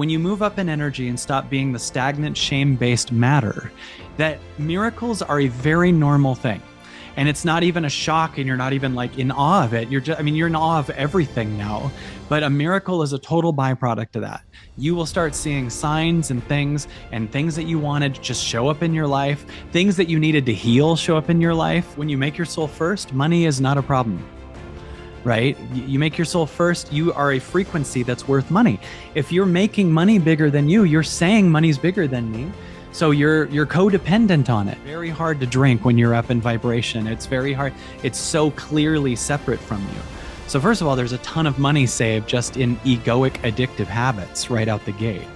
When you move up in energy and stop being the stagnant, shame-based matter, that miracles are a very normal thing. And it's not even a shock, and you're not even like in awe of it. You're in awe of everything now. But a miracle is a total byproduct of that. You will start seeing signs and things that you wanted just show up in your life, things that you needed to heal show up in your life. When you make your soul first, money is not a problem. Right? You make your soul first, you are a frequency that's worth money. If you're making money bigger than you, you're saying money's bigger than me. So you're codependent on it. Very hard to drink when you're up in vibration. It's very hard. It's so clearly separate from you. So first of all, there's a ton of money saved just in egoic addictive habits right out the gate.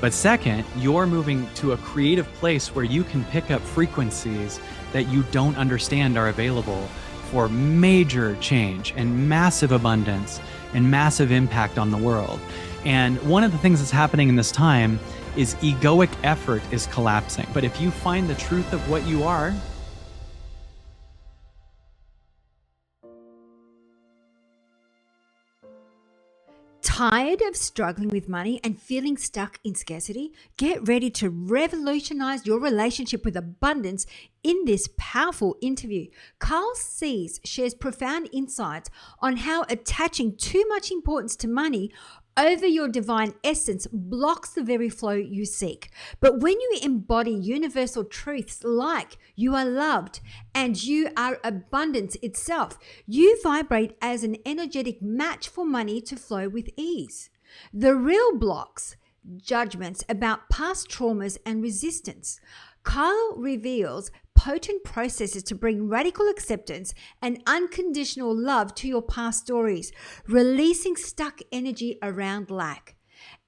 But second, you're moving to a creative place where you can pick up frequencies that you don't understand are available for major change and massive abundance and massive impact on the world. And one of the things that's happening in this time is egoic effort is collapsing. But if you find the truth of what you are, tired of struggling with money and feeling stuck in scarcity? Get ready to revolutionize your relationship with abundance in this powerful interview. Carl Sees shares profound insights on how attaching too much importance to money over your divine essence blocks the very flow you seek. But when you embody universal truths like you are loved and you are abundance itself, you vibrate as an energetic match for money to flow with ease. The real blocks, judgments about past traumas and resistance. Carl reveals potent processes to bring radical acceptance and unconditional love to your past stories, releasing stuck energy around lack.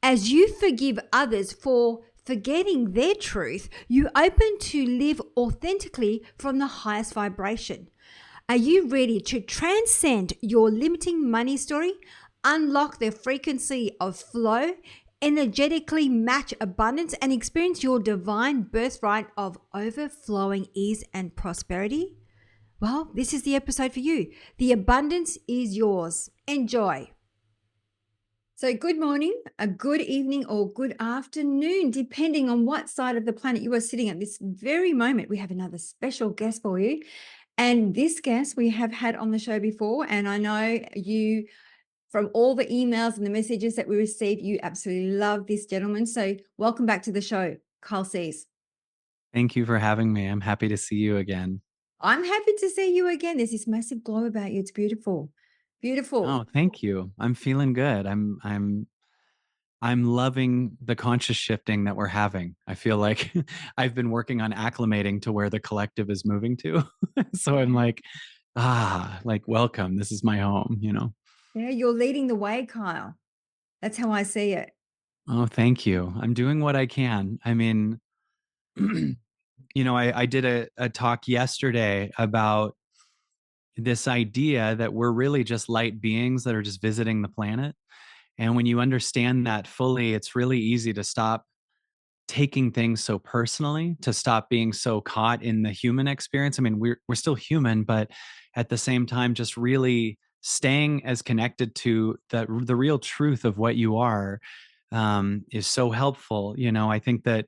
As you forgive others for forgetting their truth, you open to live authentically from the highest vibration. Are you ready to transcend your limiting money story, unlock the frequency of flow, energetically match abundance, and experience your divine birthright of overflowing ease and prosperity? Well, this is the episode for you. The abundance is yours. Enjoy. So good morning, a good evening, or good afternoon, depending on what side of the planet you are sitting at this very moment. We have another special guest for you. And this guest we have had on the show before, and I know you, from all the emails and the messages that we received, you absolutely love this gentleman. So welcome back to the show, Carl Sees. thank you for having me. I'm happy to see you again. I'm happy to see you again. There's this massive glow about you. It's beautiful. Beautiful. Oh, thank you. I'm feeling good. I'm loving the conscious shifting that we're having. I feel like I've been working on acclimating to where the collective is moving to. So I'm like, like welcome. This is my home, you know. Yeah, you're leading the way, Kyle. That's how I see it. Oh, thank you. I'm doing what I can. I mean, I did a talk yesterday about this idea that we're really just light beings that are just visiting the planet. And when you understand that fully, it's really easy to stop taking things so personally, to stop being so caught in the human experience. I mean, we're still human, but at the same time, just really staying as connected to the real truth of what you are is so helpful. I think that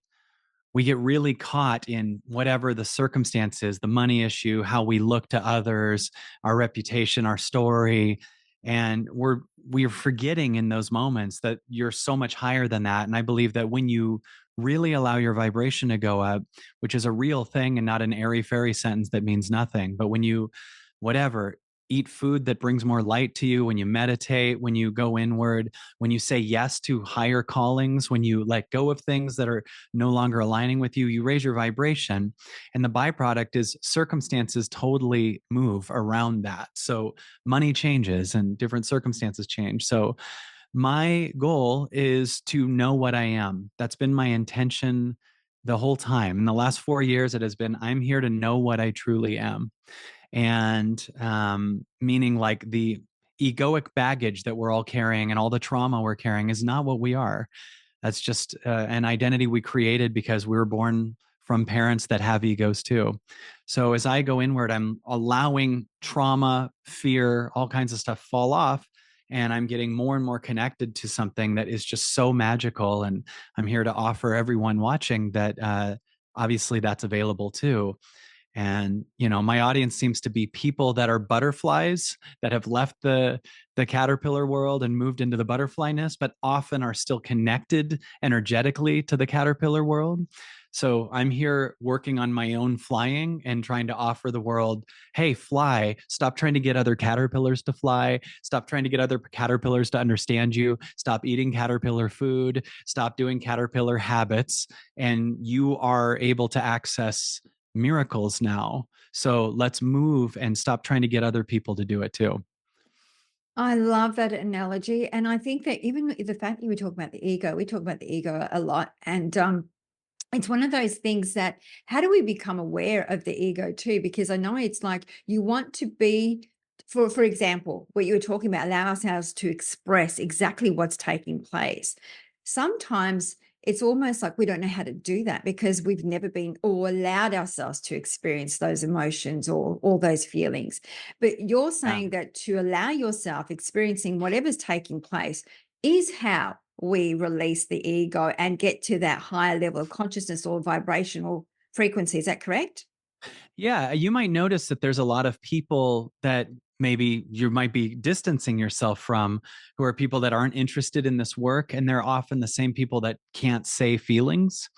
we get really caught in whatever the circumstances, the money issue, how we look to others, our reputation, our story. And we're forgetting in those moments that you're so much higher than that. And I believe that when you really allow your vibration to go up, which is a real thing and not an airy fairy sentence that means nothing, but when you, whatever, eat food that brings more light to you, when you meditate, when you go inward, when you say yes to higher callings, when you let go of things that are no longer aligning with you, you raise your vibration. And the byproduct is circumstances totally move around that. So money changes and different circumstances change. So my goal is to know what I am. That's been my intention the whole time. In the last 4 years, it has been, I'm here to know what I truly am. And meaning like the egoic baggage that we're all carrying and all the trauma we're carrying is not what we are. That's just an identity we created because we were born from parents that have egos too. So as I go inward, I'm allowing trauma, fear, all kinds of stuff fall off. and I'm getting more and more connected to something that is just so magical. And I'm here to offer everyone watching that obviously that's available too. And my audience seems to be people that are butterflies that have left the caterpillar world and moved into the butterfly nest, but often are still connected energetically to the caterpillar world. So I'm here working on my own flying and trying to offer the world, hey, fly. Stop trying to get other caterpillars to fly. Stop trying to get other caterpillars to understand you. Stop eating caterpillar food. Stop doing caterpillar habits. And you are able to access miracles now. So let's move and stop trying to get other people to do it too. I love that analogy. And I think that even the fact that you were talking about the ego, we talk about the ego a lot. And it's one of those things that how do we become aware of the ego too? Because I know it's like you want to be, for example, what you were talking about, allow ourselves to express exactly what's taking place. Sometimes it's almost like we don't know how to do that because we've never been or allowed ourselves to experience those emotions or all those feelings. But you're Yeah. saying that to allow yourself experiencing whatever's taking place is how we release the ego and get to that higher level of consciousness or vibrational frequency. Is that correct? Yeah, you might notice that there's a lot of people that maybe you might be distancing yourself from, who are people that aren't interested in this work. And they're often the same people that can't say feelings.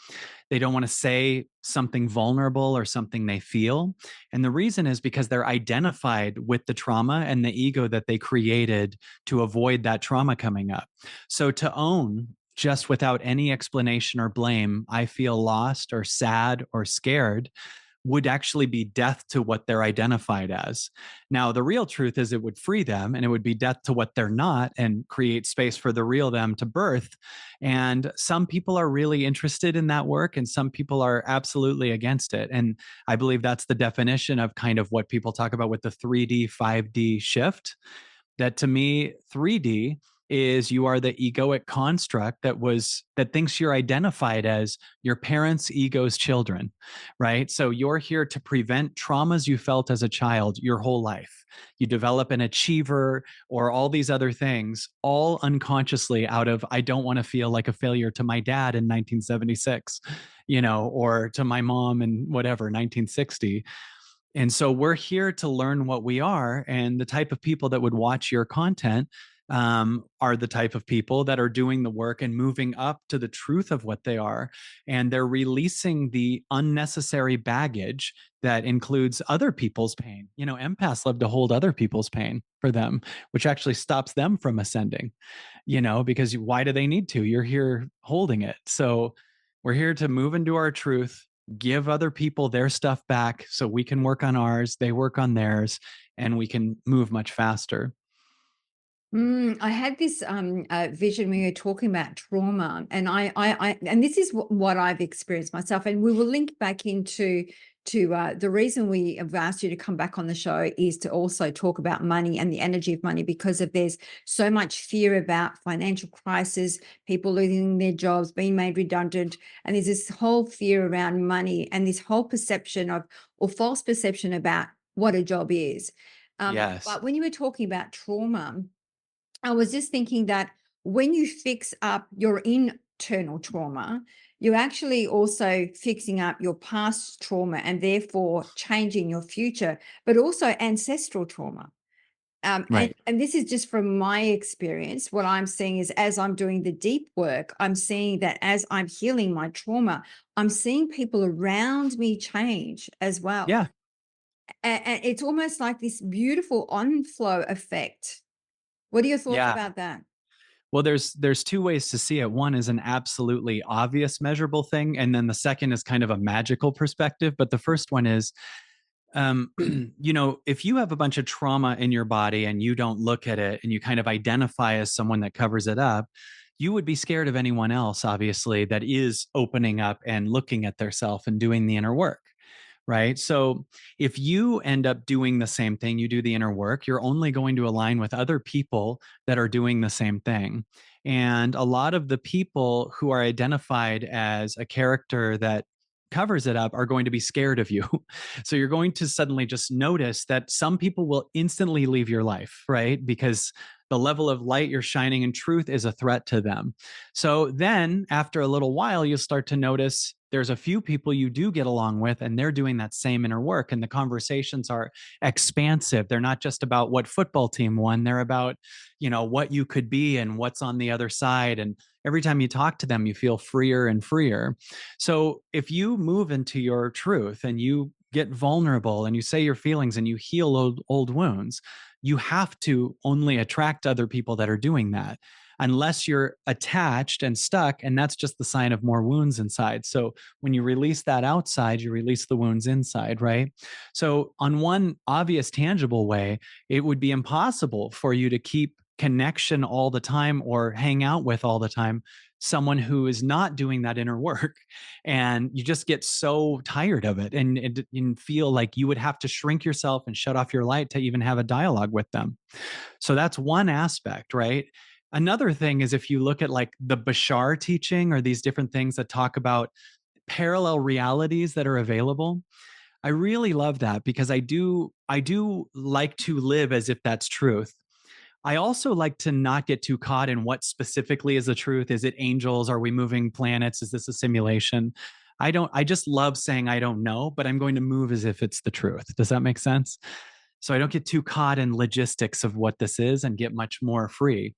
They don't want to say something vulnerable or something they feel. And the reason is because they're identified with the trauma and the ego that they created to avoid that trauma coming up. So to own, just without any explanation or blame, I feel lost or sad or scared, would actually be death to what they're identified as. Now, the real truth is it would free them and it would be death to what they're not and create space for the real them to birth. And some people are really interested in that work and some people are absolutely against it. And I believe that's the definition of kind of what people talk about with the 3D, 5D shift. That to me, 3D is you are the egoic construct that thinks you're identified as your parents' ego's children, right? So you're here to prevent traumas you felt as a child your whole life. You develop an achiever or all these other things, all unconsciously out of, I don't want to feel like a failure to my dad in 1976, or to my mom in whatever, 1960. And so we're here to learn what we are. And the type of people that would watch your content are the type of people that are doing the work and moving up to the truth of what they are. And they're releasing the unnecessary baggage that includes other people's pain. Empaths love to hold other people's pain for them, which actually stops them from ascending, because why do they need to? You're here holding it. So we're here to move into our truth, give other people their stuff back so we can work on ours, they work on theirs, and we can move much faster. I had this vision when you were talking about trauma, and and this is what I've experienced myself. And we will link back into the reason we have asked you to come back on the show is to also talk about money and the energy of money because of there's so much fear about financial crisis, people losing their jobs, being made redundant, and there's this whole fear around money and this whole perception of or false perception about what a job is. Yes. But when you were talking about trauma, I was just thinking that when you fix up your internal trauma, you're actually also fixing up your past trauma and therefore changing your future, but also ancestral trauma. Right. And this is just from my experience. What I'm seeing is as I'm doing the deep work, I'm seeing that as I'm healing my trauma, I'm seeing people around me change as well. Yeah. And it's almost like this beautiful on-flow effect. What are your thoughts Yeah. about that? Well, there's two ways to see it. One is an absolutely obvious measurable thing, and then the second is kind of a magical perspective. But the first one is, if you have a bunch of trauma in your body and you don't look at it and you kind of identify as someone that covers it up, you would be scared of anyone else, obviously, that is opening up and looking at their self and doing the inner work. Right. So if you end up doing the same thing, you do the inner work, you're only going to align with other people that are doing the same thing. And a lot of the people who are identified as a character that covers it up are going to be scared of you. So you're going to suddenly just notice that some people will instantly leave your life, right? Because the level of light you're shining in truth is a threat to them. So then after a little while, you'll start to notice there's a few people you do get along with, and they're doing that same inner work. And the conversations are expansive. They're not just about what football team won, they're about, what you could be and what's on the other side. And every time you talk to them, you feel freer and freer. So if you move into your truth and you get vulnerable and you say your feelings and you heal old wounds, you have to only attract other people that are doing that, unless you're attached and stuck. And that's just the sign of more wounds inside. So when you release that outside, you release the wounds inside, right? So, on one obvious, tangible way, it would be impossible for you to keep connection all the time or hang out with all the time someone who is not doing that inner work. And you just get so tired of it, and feel like you would have to shrink yourself and shut off your light to even have a dialogue with them. So that's one aspect, right? Another thing is, if you look at like the Bashar teaching or these different things that talk about parallel realities that are available, I really love that, because I do like to live as if that's truth. I also like to not get too caught in what specifically is the truth. Is it angels? Are we moving planets? Is this a simulation? I just love saying I don't know, but I'm going to move as if it's the truth. Does that make sense? So I don't get too caught in logistics of what this is and get much more free.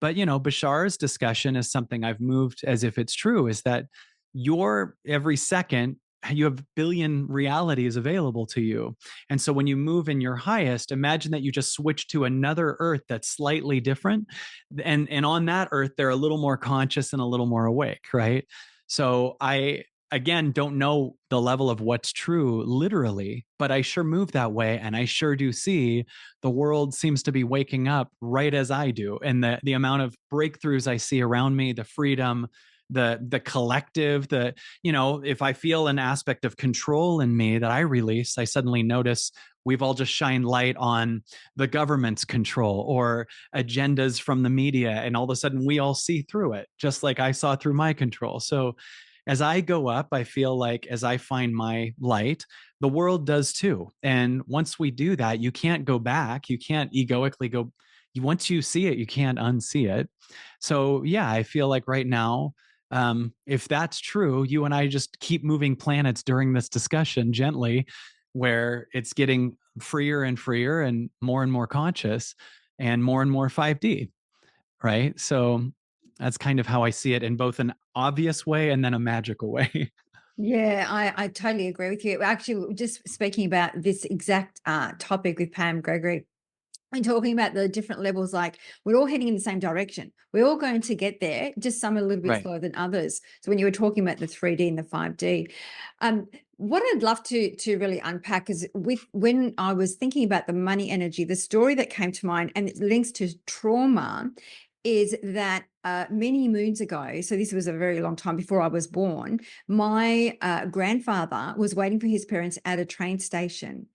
But Bashar's discussion is something I've moved as if it's true, is that your every second you have billion realities available to you. And so when you move in your highest, imagine that you just switch to another earth that's slightly different. And on that earth, they're a little more conscious and a little more awake, right? So I again don't know the level of what's true literally, but I sure move that way. And I sure do see the world seems to be waking up right as I do. And the amount of breakthroughs I see around me, the freedom, the collective, if I feel an aspect of control in me that I release, I suddenly notice we've all just shined light on the government's control or agendas from the media. And all of a sudden we all see through it, just like I saw through my control. So as I go up, I feel like as I find my light, the world does too. And once we do that, you can't go back. You can't egoically go. Once you see it, you can't unsee it. So, yeah, I feel like right now, if that's true, you and I just keep moving planets during this discussion gently, where it's getting freer and more conscious and more 5D, right? So that's kind of how I see it, in both an obvious way and then a magical way. Yeah, I totally agree with you. Actually, we were just speaking about this exact topic with Pam Gregory and talking about the different levels. Like, we're all heading in the same direction. We're all going to get there, just some a little bit Right. slower than others. So when you were talking about the 3D and the 5D, what I'd love to really unpack is, with when I was thinking about the money energy, the story that came to mind, and it links to trauma, is that many moons ago, so this was a very long time before I was born, my grandfather was waiting for his parents at a train station.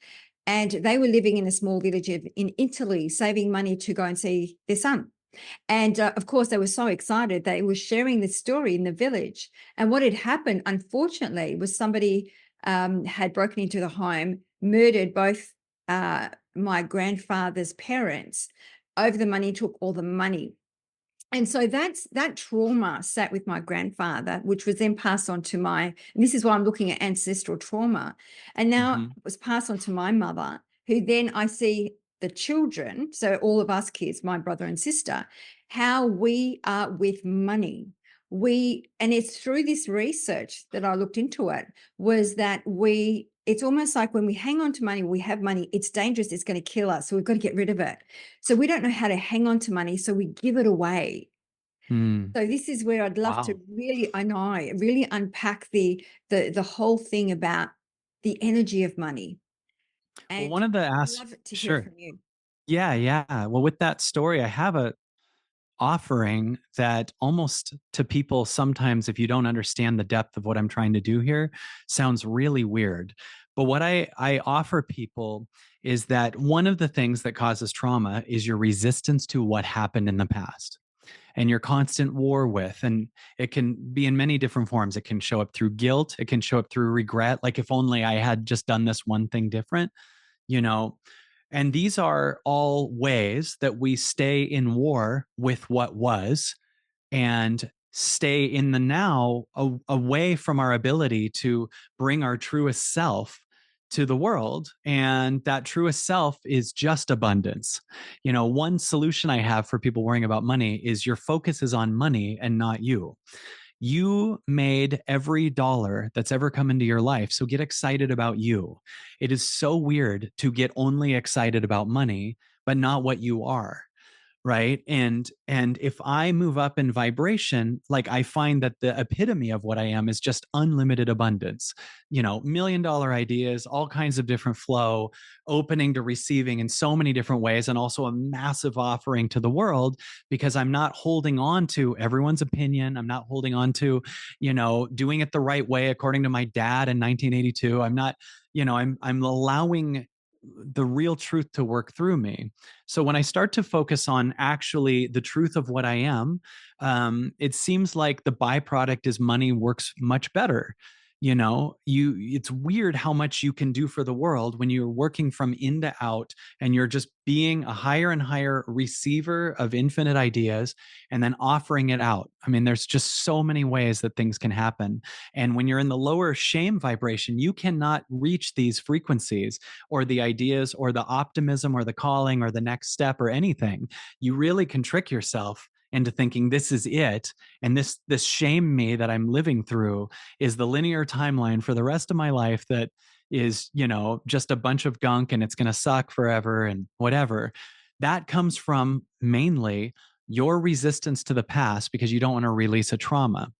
And they were living in a small village in Italy, saving money to go and see their son. And of course, they were so excited. They were sharing this story in the village. And what had happened, unfortunately, was somebody had broken into the home, murdered both my grandfather's parents over the money, took all the money. And so that trauma sat with my grandfather, which was then passed on to and this is why I'm looking at ancestral trauma. And now Hmm. it was passed on to my mother, who then I see the children, so all of us kids, my brother and sister, how we are with money. And it's through this research that I looked into it, was that it's almost like when we hang on to money, we have money, it's dangerous, it's going to kill us. So we've got to get rid of it. So we don't know how to hang on to money, so we give it away. Mm. So this is where I'd love to Wow. really unpack the whole thing about the energy of money, Well, and one of the I'd asks, love to hear sure. from you. Yeah, yeah. Well, with that story, I have a offering that almost to people sometimes, if you don't understand the depth of what I'm trying to do here, sounds really weird. But what I offer people is that one of the things that causes trauma is your resistance to what happened in the past and your constant war with. And it can be in many different forms. It can show up through guilt, it can show up through regret, like if only I had just done this one thing different, you know. And these are all ways that we stay in war with what was and stay in the now, away from our ability to bring our truest self to the world. And that truest self is just abundance. One solution I have for people worrying about money is your focus is on money and not you. You made every dollar that's ever come into your life. So get excited about you. It is so weird to get only excited about money, but not what you are, right? And if I move up in vibration, like, I find that the epitome of what I am is just unlimited abundance. $1 million ideas, all kinds of different flow, opening to receiving in so many different ways, and also a massive offering to the world, because I'm not holding on to everyone's opinion. I'm not holding on to doing it the right way according to my dad in 1982. I'm not, I'm allowing the real truth to work through me. So when I start to focus on actually the truth of what I am, it seems like the byproduct is money works much better. It's weird how much you can do for the world when you're working from in to out, and you're just being a higher and higher receiver of infinite ideas and then offering it out. I mean, there's just so many ways that things can happen. And when you're in the lower shame vibration, you cannot reach these frequencies or the ideas or the optimism or the calling or the next step or anything. You really can trick yourself into thinking this is it, and this shame me that I'm living through is the linear timeline for the rest of my life, that is just a bunch of gunk, and it's going to suck forever and whatever. That comes from mainly your resistance to the past because you don't want to release a trauma.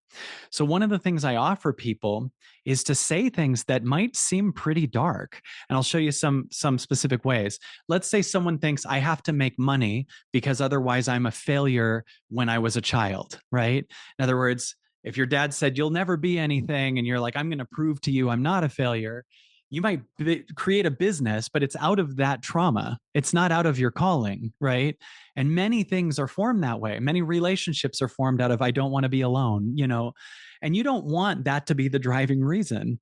So one of the things I offer people is to say things that might seem pretty dark. And I'll show you some specific ways. Let's say someone thinks I have to make money because otherwise I'm a failure when I was a child, right? In other words, if your dad said you'll never be anything and you're like, I'm going to prove to you I'm not a failure, you might create a business, but it's out of that trauma. It's not out of your calling, right? And many things are formed that way. Many relationships are formed out of, I don't want to be alone, and you don't want that to be the driving reason.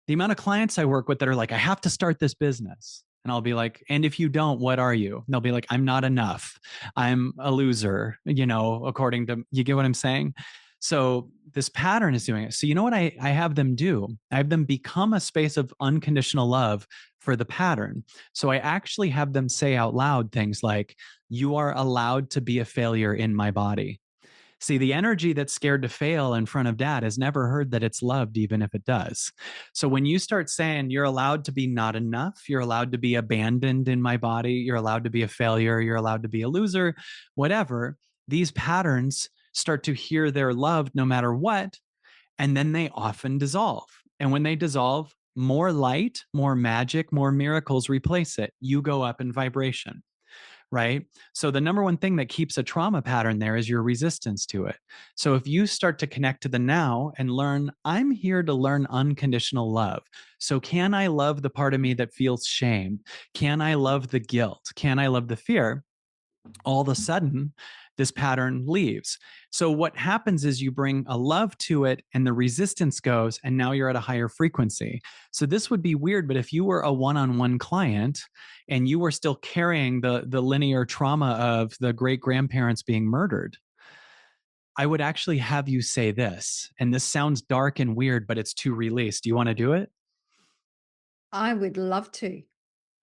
The amount of clients I work with that are like, I have to start this business. And I'll be like, and if you don't, what are you? And they'll be like, I'm not enough. I'm a loser, according to, you get what I'm saying? So this pattern is doing it. So you know what I have them do? I have them become a space of unconditional love for the pattern. So I actually have them say out loud things like, you are allowed to be a failure in my body. See, the energy that's scared to fail in front of dad has never heard that it's loved, even if it does. So when you start saying you're allowed to be not enough, you're allowed to be abandoned in my body, you're allowed to be a failure, you're allowed to be a loser, whatever, these patterns start to hear they're loved no matter what. And then they often dissolve. And when they dissolve, more light, more magic, more miracles replace it. You go up in vibration, right? So the number one thing that keeps a trauma pattern there is your resistance to it. So if you start to connect to the now and learn, I'm here to learn unconditional love. So can I love the part of me that feels shame? Can I love the guilt? Can I love the fear? All of a sudden, this pattern leaves. So what happens is you bring a love to it and the resistance goes, and now you're at a higher frequency. So this would be weird, but if you were a one-on-one client and you were still carrying the linear trauma of the great grandparents being murdered, I would actually have you say this. And this sounds dark and weird, but it's to release. Do you want to do it? I would love to.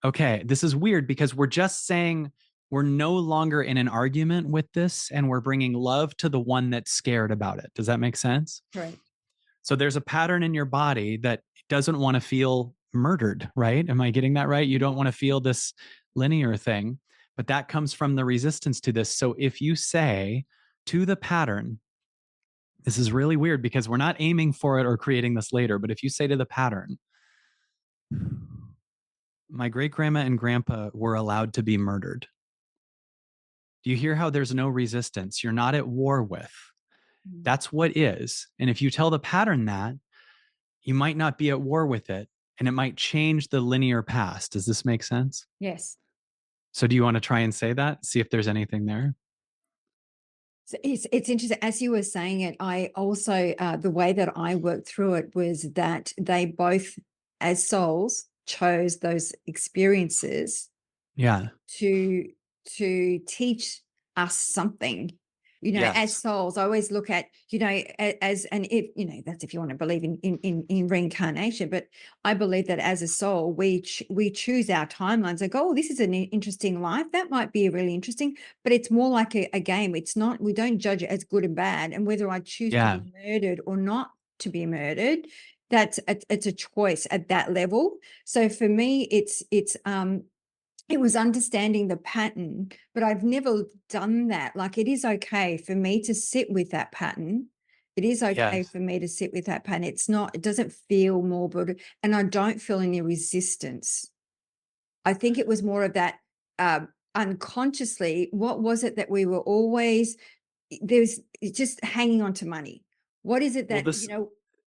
Okay, this is weird because we're just saying we're no longer in an argument with this, and we're bringing love to the one that's scared about it. Does that make sense? Correct. So there's a pattern in your body that doesn't want to feel murdered, right? Am I getting that right? You don't want to feel this linear thing, but that comes from the resistance to this. So if you say to the pattern, this is really weird because we're not aiming for it or creating this later, but if you say to the pattern, my great grandma and grandpa were allowed to be murdered. Do you hear how there's no resistance? You're not at war with. Mm. That's what is. And if you tell the pattern that, you might not be at war with it, and it might change the linear past. Does this make sense? Yes. So do you want to try and say that? See if there's anything there? So it's interesting. As you were saying it, I also the way that I worked through it was that they both, as souls, chose those experiences Yeah. to teach us something, as Yes. souls. I always look at, as, and if, that's if you want to believe in reincarnation, but I believe that as a soul, we choose our timelines. Like, oh, this is an interesting life, that might be really interesting, but it's more like a game. It's not, we don't judge it as good and bad, and whether I choose to Yeah. be murdered or not to be murdered, it's a choice at that level. So for me, it was understanding the pattern, but I've never done that. Like, it is okay for me to sit with that pattern. It is okay Yes. for me to sit with that pattern. It doesn't feel morbid, and I don't feel any resistance. I think it was more of that, unconsciously, what was it that we were always, there's just hanging on to money. What is it Well, that, this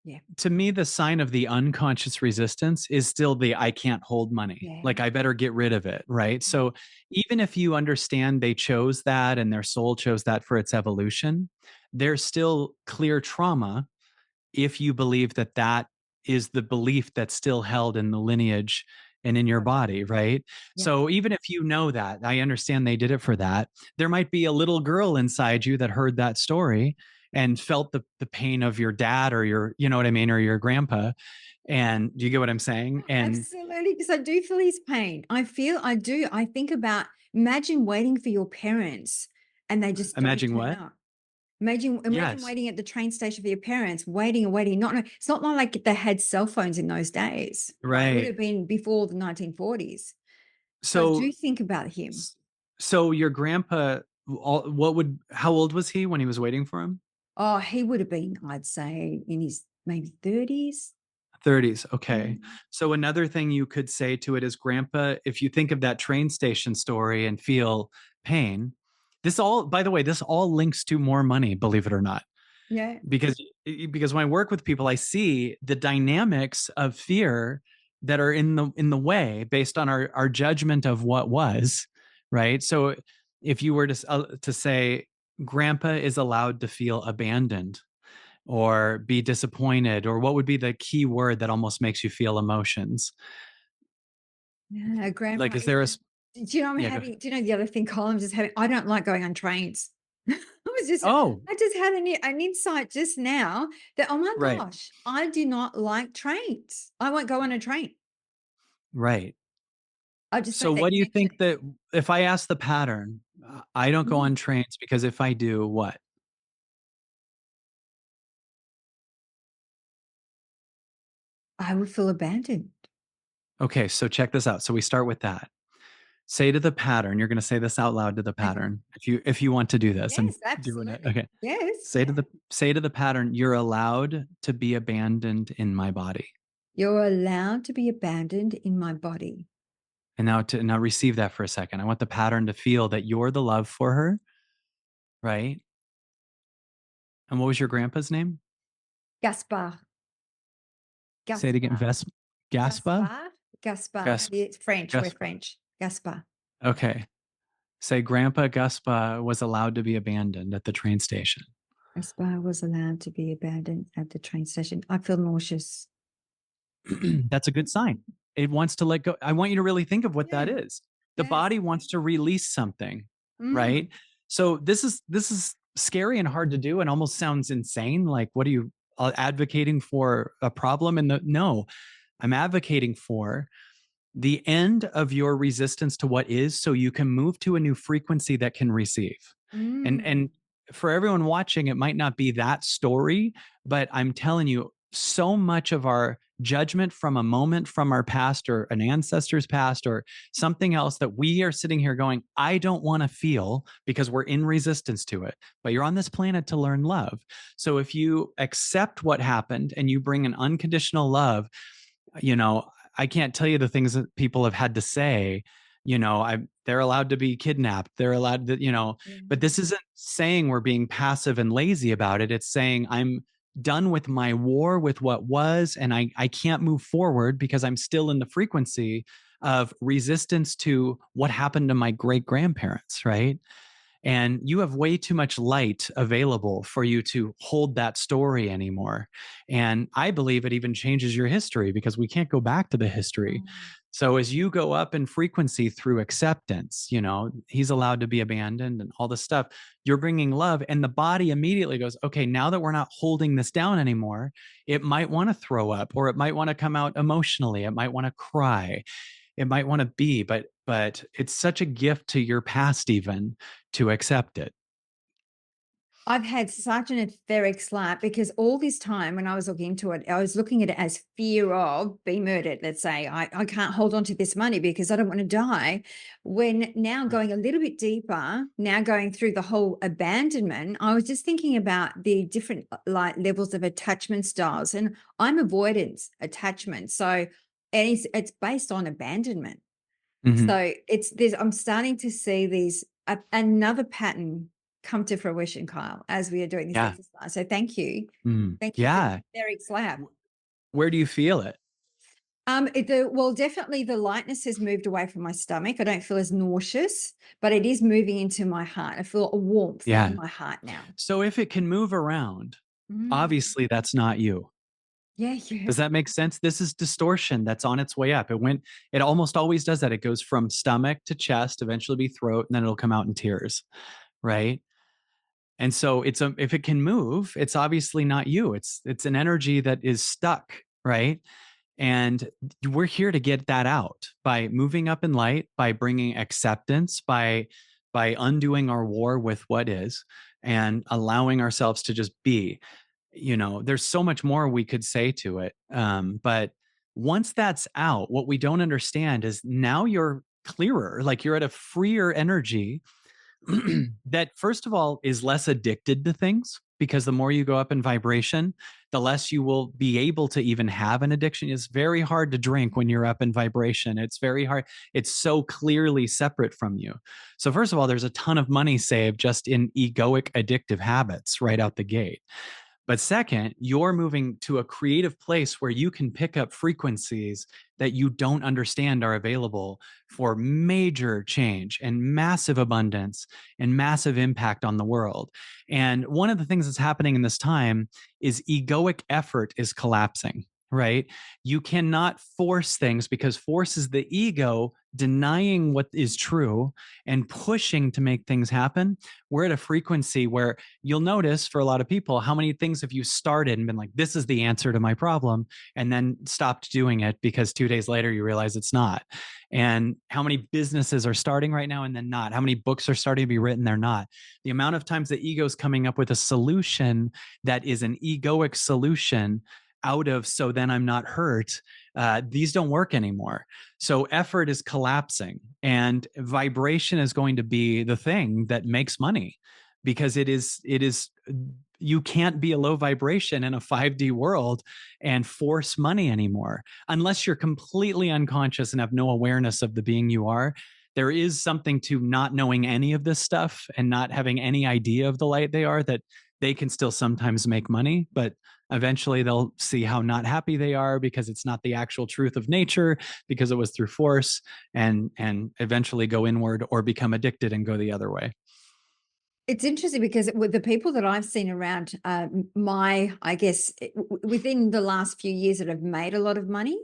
yeah, to me, the sign of the unconscious resistance is still the I can't hold money. yeah, Like I better get rid of it. Right. yeah, So even if you understand they chose that and their soul chose that for its evolution, there's still clear trauma if you believe that that is the belief that's still held in the lineage and in your gotcha. body, right? Yeah. So even if you know that, I understand they did it for that. There might be a little girl inside you that heard that story and felt the pain of your dad or your, you know what I mean, or your grandpa. And do you get what I'm saying? And Absolutely, because I do feel his pain. I do. I think about, imagine waiting for your parents and they just don't imagine turn what? up. Imagine Yes. waiting at the train station for your parents, waiting and waiting. It's not like they had cell phones in those days, right? It would Right. have been before the 1940s. So I So do think about him. s- so your grandpa what would how old was he when he was waiting for him? Oh, he would have been, I'd say, in his maybe 30s. 30s. Okay. Mm. So another thing you could say to it is grandpa, if you think of that train station story and feel pain, this all by the way, this all links to more money, believe it or not. Yeah. Because when I work with people, I see the dynamics of fear that are in the way based on our judgment of what was, right? So if you were to say grandpa is allowed to feel abandoned or be disappointed, or what would be the key word that almost makes you feel emotions? Yeah, Like, grandpa. is there Do you know I'm yeah, go having? ahead. Do you know the other thing, Colin? I'm just having. I don't like going on trains. I was just. Oh, I just had an insight just now that, oh my right, gosh, I do not like trains. I won't go on a train. right. I just So make that what do you connection. think that if I ask the pattern, I don't go Mm. on trains because if I do, what? I would feel abandoned. Okay, so check this out. So we start with that. Say to the pattern, you're going to say this out loud to the Okay. pattern if you want to do this and Yes, doing it. absolutely. Okay. Yes. Say to the pattern, you're allowed to be abandoned in my body. You're allowed to be abandoned in my body. And now receive that for a second. I want the pattern to feel that you're the love for her, right? And what was your grandpa's name? Gaspar. Say it again. Gaspar. Gaspa? Gaspar. Gaspar. Gas It's French. We're Gaspa. French. Gaspar. Okay. Say Grandpa Gaspa was allowed to be abandoned at the train station. Gaspar was allowed to be abandoned at the train station. I feel nauseous. That's a good sign. It wants to let go. I want you to really think of what that Yeah. is. The Yes. body wants to release something, right? Mm. So this is scary and hard to do and almost sounds insane. Like, what are you advocating for a problem? And the no, I'm advocating for the end of your resistance to what is so you can move to a new frequency that can receive. And Mm. for everyone watching, it might not be that story, but I'm telling you, so much of our judgment from a moment from our past or an ancestor's past or something else that we are sitting here going, I don't want to feel because we're in resistance to it. But you're on this planet to learn love. So if you accept what happened and you bring an unconditional love, you know, I can't tell you the things that people have had to say. They're allowed to be kidnapped. They're allowed to, Yeah. but this isn't saying we're being passive and lazy about it. It's saying I'm done with my war with what was, and I can't move forward because I'm still in the frequency of resistance to what happened to my great grandparents, right? And you have way too much light available for you to hold that story anymore. And I believe it even changes your history because we can't go back to the history. So as you go up in frequency through acceptance, he's allowed to be abandoned and all this stuff, you're bringing love. And the body immediately goes, okay, now that we're not holding this down anymore, it might want to throw up, or it might want to come out emotionally. It might want to cry. It might want to be, but it's such a gift to your past even to accept it. I've had such an etheric slap because all this time when I was looking into it, I was looking at it as fear of being murdered. Let's say I can't hold on to this money because I don't want to die. When now going a little bit deeper, now going through the whole abandonment, I was just thinking about the different like levels of attachment styles, and I'm avoidance attachment. So, and it's based on abandonment. Mhm. So it's this. I'm starting to see these another pattern come to fruition, Kyle, as we are doing this Yeah. exercise. So thank you. Thank you for the Yeah. etheric slap. Where do you feel it? Well, definitely the lightness has moved away from my stomach. I don't feel as nauseous, but it is moving into my heart. I feel a warmth in Yeah. my heart now. So if it can move around, Mm. obviously that's not you. Yeah, yeah. Does that make sense? This is distortion that's on its way up. It almost always does that. It goes from stomach to chest, eventually be throat, and then it'll come out in tears. Right. And so if it can move, it's obviously not you. It's an energy that is stuck. Right. And we're here to get that out by moving up in light, by bringing acceptance, by undoing our war with what is and allowing ourselves to just be. There's so much more we could say to it. But once that's out, what we don't understand is now you're clearer, like you're at a freer energy that first of all is less addicted to things, because the more you go up in vibration, the less you will be able to even have an addiction. It's very hard to drink when you're up in vibration. It's very hard. It's so clearly separate from you. So first of all, there's a ton of money saved just in egoic addictive habits right out the gate. But second, you're moving to a creative place where you can pick up frequencies that you don't understand are available for major change and massive abundance and massive impact on the world. And one of the things that's happening in this time is egoic effort is collapsing, right? You cannot force things because force is the ego denying what is true and pushing to make things happen. We're at a frequency where you'll notice for a lot of people, how many things have you started and been like, this is the answer to my problem, and then stopped doing it because 2 days later you realize it's not. And how many businesses are starting right now and then not? How many books are starting to be written? They're not. The amount of times the ego's coming up with a solution that is an egoic solution out of, so then I'm not hurt. These don't work anymore. So effort is collapsing, and vibration is going to be the thing that makes money, because it is you can't be a low vibration in a 5D world and force money anymore unless you're completely unconscious and have no awareness of the being you are. There is something to not knowing any of this stuff and not having any idea of the light they are, that they can still sometimes make money, but eventually they'll see how not happy they are because it's not the actual truth of nature, because it was through force, and eventually go inward or become addicted and go the other way. It's interesting because with the people that I've seen around I guess, within the last few years that have made a lot of money,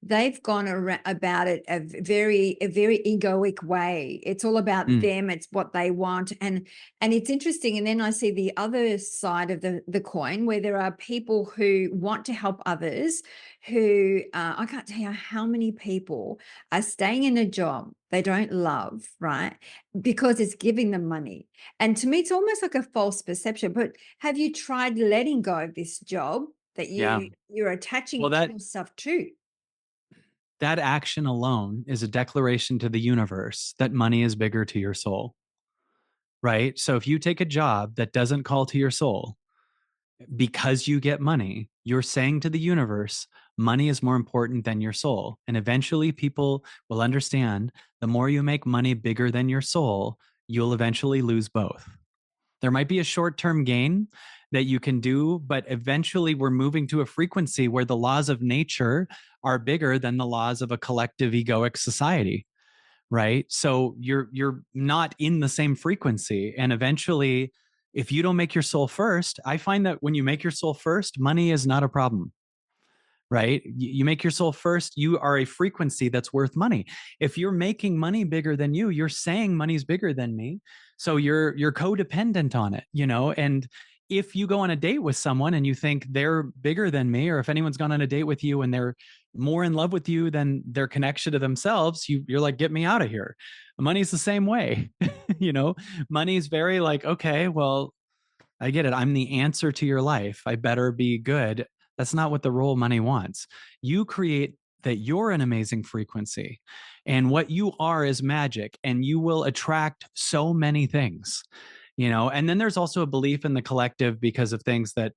they've gone about it a very egoic way. It's all about Mm, them. It's what they want, and it's interesting. And then I see the other side of the coin where there are people who want to help others. Who I can't tell you how many people are staying in a job they don't love, right? Because it's giving them money, and to me, it's almost like a false perception. But have you tried letting go of this job that yeah. you're attaching Well, that yourself to? that action alone is a declaration to the universe that money is bigger to your soul, right? So if you take a job that doesn't call to your soul because you get money, you're saying to the universe, money is more important than your soul. And eventually people will understand, the more you make money bigger than your soul, you'll eventually lose both. There might be a short term gain that you can do, but eventually we're moving to a frequency where the laws of nature are bigger than the laws of a collective egoic society, right? So you're not in the same frequency. And eventually, if you don't make your soul first, I find that when you make your soul first, money is not a problem, right? You make your soul first, you are a frequency that's worth money. If you're making money bigger than you're saying money's bigger than me. So you're codependent on it, and if you go on a date with someone and you think they're bigger than me, or if anyone's gone on a date with you and they're more in love with you than their connection to themselves, you're like, get me out of here. Money's the same way. you know Money's very like, okay, well, I get it. I'm the answer to your life. I better be good. That's not what the role money wants. You create that you're an amazing frequency, and what you are is magic, and you will attract so many things. And then there's also a belief in the collective because of things that,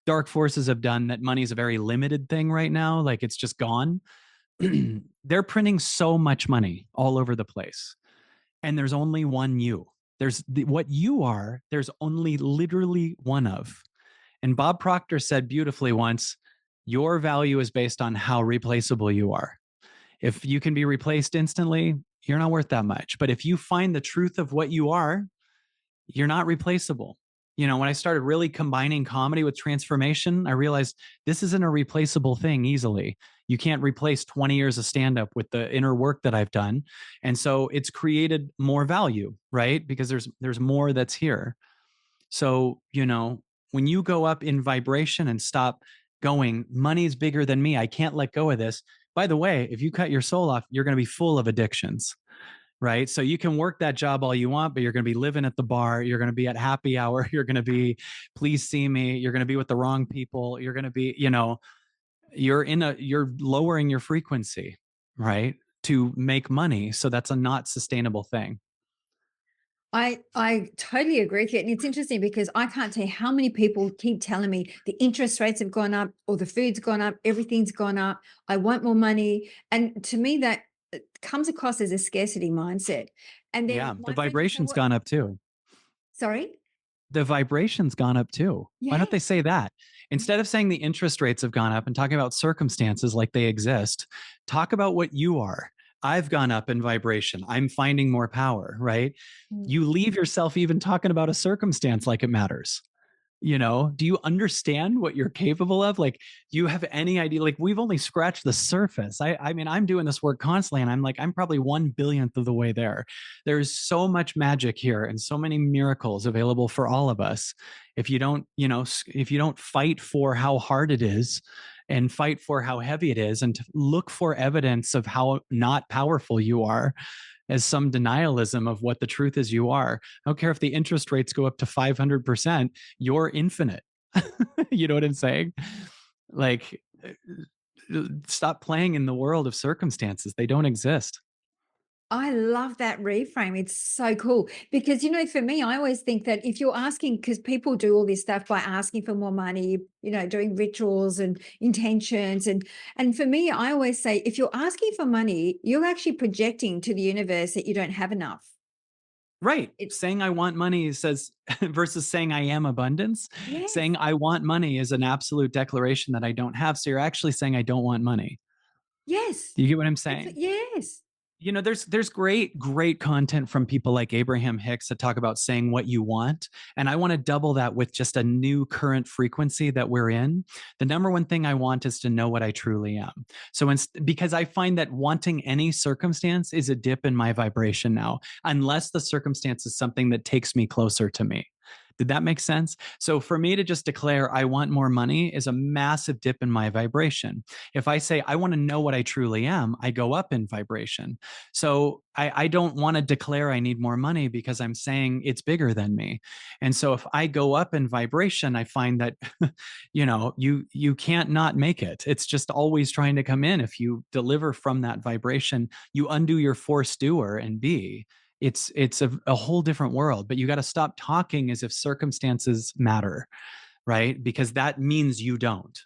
dark forces have done, that money is a very limited thing right now. Like, it's just gone. They're printing so much money all over the place, and there's only one you. What you are, there's only literally one of. And Bob Proctor said beautifully once, your value is based on how replaceable you are. If you can be replaced instantly, you're not worth that much. But if you find the truth of what you are, you're not replaceable. When I started really combining comedy with transformation, I realized this isn't a replaceable thing easily. You can't replace 20 years of stand up with the inner work that I've done. And so it's created more value, right? Because there's more that's here. So, when you go up in vibration and stop going, money's bigger than me, I can't let go of this. By the way, if you cut your soul off, you're going to be full of addictions, right? So you can work that job all you want, but you're going to be living at the bar. You're going to be at happy hour. You're going to be, please see me. You're going to be with the wrong people. You're going to be, you're lowering your frequency, right? To make money. So that's a not sustainable thing. I totally agree with you. And it's interesting because I can't tell you how many people keep telling me the interest rates have gone up or the food's gone up, everything's gone up. I want more money. And to me, that comes across as a scarcity mindset. And then Yeah. The my friends will say, vibration's what? gone up too. Sorry? The vibration's gone up too. Why don't they Yes. say that? Instead of saying the interest rates have gone up and talking about circumstances like they exist, talk about what you are. I've gone up in vibration. I'm finding more power, right? Mm. You leave yourself even talking about a circumstance like it matters. Do you understand what you're capable of? Like, do you have any idea? Like, we've only scratched the surface. I mean, I'm doing this work constantly, and I'm like, I'm probably 1 billionth of the way there. There's so much magic here and so many miracles available for all of us. If you don't, if you don't fight for how hard it is and fight for how heavy it is, and to look for evidence of how not powerful you are, as some denialism of what the truth is you are. I don't care if the interest rates go up to 500%, you're infinite. You know what I'm saying? Like, stop playing in the world of circumstances. They don't exist. I love that reframe. It's so cool because, for me, I always think that if you're asking, because people do all this stuff by asking for more money, doing rituals and intentions. And for me, I always say, if you're asking for money, you're actually projecting to the universe that you don't have enough. Right. It, Saying I want money says versus saying I am abundance. yes, Saying I want money is an absolute declaration that I don't have. So you're actually saying I don't want money. yes, Do you get what I'm saying? yes. There's great content from people like Abraham Hicks that talk about saying what you want, and I want to double that with just a new current frequency that we're in. The number one thing I want is to know what I truly am. So because I find that wanting any circumstance is a dip in my vibration now, unless the circumstance is something that takes me closer to me. Did that make sense? So for me to just declare I want more money is a massive dip in my vibration. If I say I want to know what I truly am, I go up in vibration. So I don't want to declare I need more money because I'm saying it's bigger than me. And so if I go up in vibration, I find that you can't not make it. It's just always trying to come in. If you deliver from that vibration, you undo your force doer and be. It's a whole different world, but you got to stop talking as if circumstances matter, right? Because that means you don't.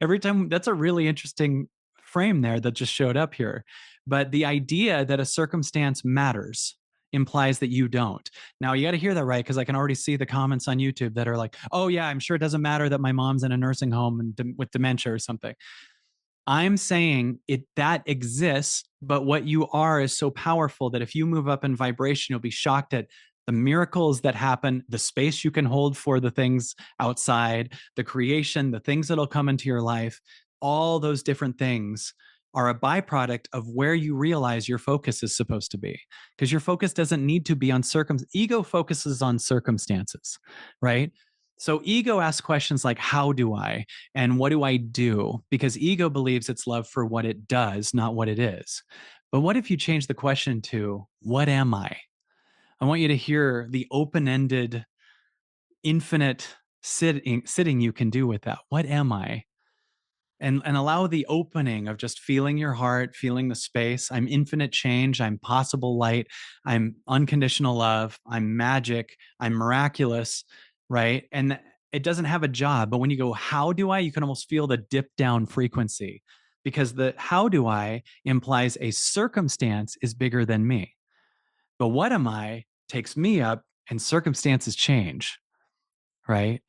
Every time, that's a really interesting frame there that just showed up here. But the idea that a circumstance matters implies that you don't. Now you got to hear that right, because I can already see the comments on YouTube that are like, "Oh yeah, I'm sure it doesn't matter that my mom's in a nursing home and with dementia or something." I'm saying it that exists, but what you are is so powerful that if you move up in vibration, you'll be shocked at the miracles that happen, the space you can hold for the things outside, the creation, the things that'll come into your life. All those different things are a byproduct of where you realize your focus is supposed to be. Because your focus doesn't need to be on ego focuses on circumstances, right? So ego asks questions like, how do I? And what do I do? Because ego believes it's love for what it does, not what it is. But what if you change the question to, what am I? I want you to hear the open ended, infinite sitting you can do with that. What am I? And allow the opening of just feeling your heart, feeling the space. I'm infinite change. I'm possible light. I'm unconditional love. I'm magic. I'm miraculous. Right. And it doesn't have a job. But when you go, how do I? You can almost feel the dip down frequency because the how do I implies a circumstance is bigger than me. But what am I takes me up and circumstances change. Right.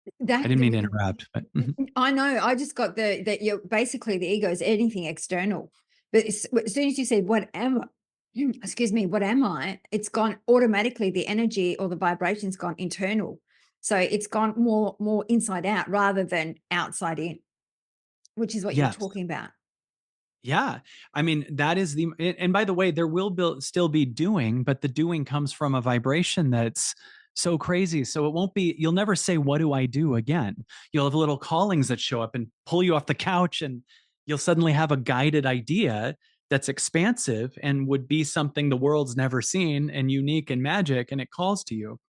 I That didn't mean to interrupt, but mhm. I know. I just got that you're basically the ego is anything external. But as soon as you said, "What am I?" Excuse me, "What am I?" It's gone automatically. The energy or the vibration's gone internal, so it's gone more inside out rather than outside in, which is what you're Yes. talking about. Yeah. I mean, that is and by the way, there will still be doing, but the doing comes from a vibration that's so crazy. So it won't be, you'll never say, what do I do again? You'll have little callings that show up and pull you off the couch, and you'll suddenly have a guided idea that's expansive and would be something the world's never seen and unique and magic. And it calls to you.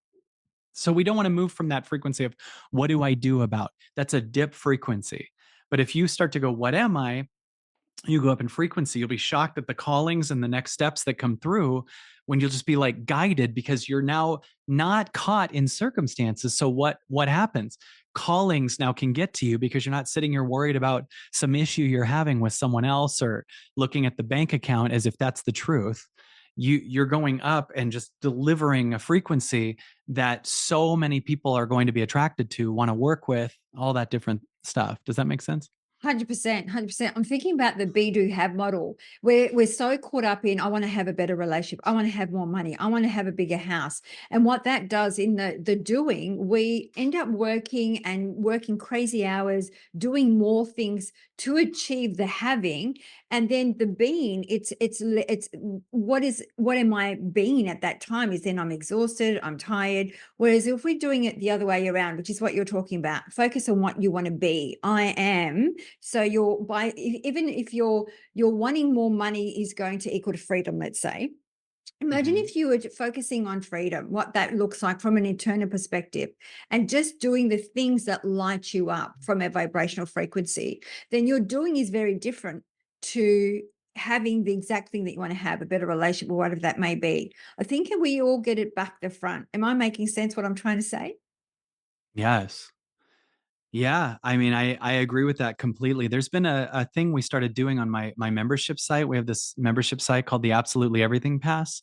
So we don't want to move from that frequency of what do I do about? That's a dip frequency. But if you start to go, what am I? You go up in frequency, you'll be shocked at the callings and the next steps that come through when you'll just be like guided because you're now not caught in circumstances. So what happens? Callings now can get to you because you're not sitting here worried about some issue you're having with someone else or looking at the bank account as if that's the truth. You're going up and just delivering a frequency that so many people are going to be attracted to, want to work with, all that different stuff. Does that make sense? 100%, 100%. I'm thinking about the be do have model where we're so caught up in, I want to have a better relationship. I want to have more money. I want to have a bigger house. And what that does in the doing, we end up working crazy hours, doing more things to achieve the having. And then the being, it's what am I being at that time is then I'm exhausted, I'm tired. Whereas if we're doing it the other way around, which is what you're talking about, focus on what you want to be. I am. So even if you're wanting more money is going to equal to freedom, let's say. Imagine Mhm. if you were focusing on freedom, what that looks like from an internal perspective, and just doing the things that light you up from a vibrational frequency, then your doing is very different to having the exact thing that you want to have, a better relationship or whatever that may be. I think we all get it back the front. Am I making sense what I'm trying to say? Yes. Yeah, I mean, I agree with that completely. There's been a thing we started doing on my membership site. We have this membership site called the Absolutely Everything Pass.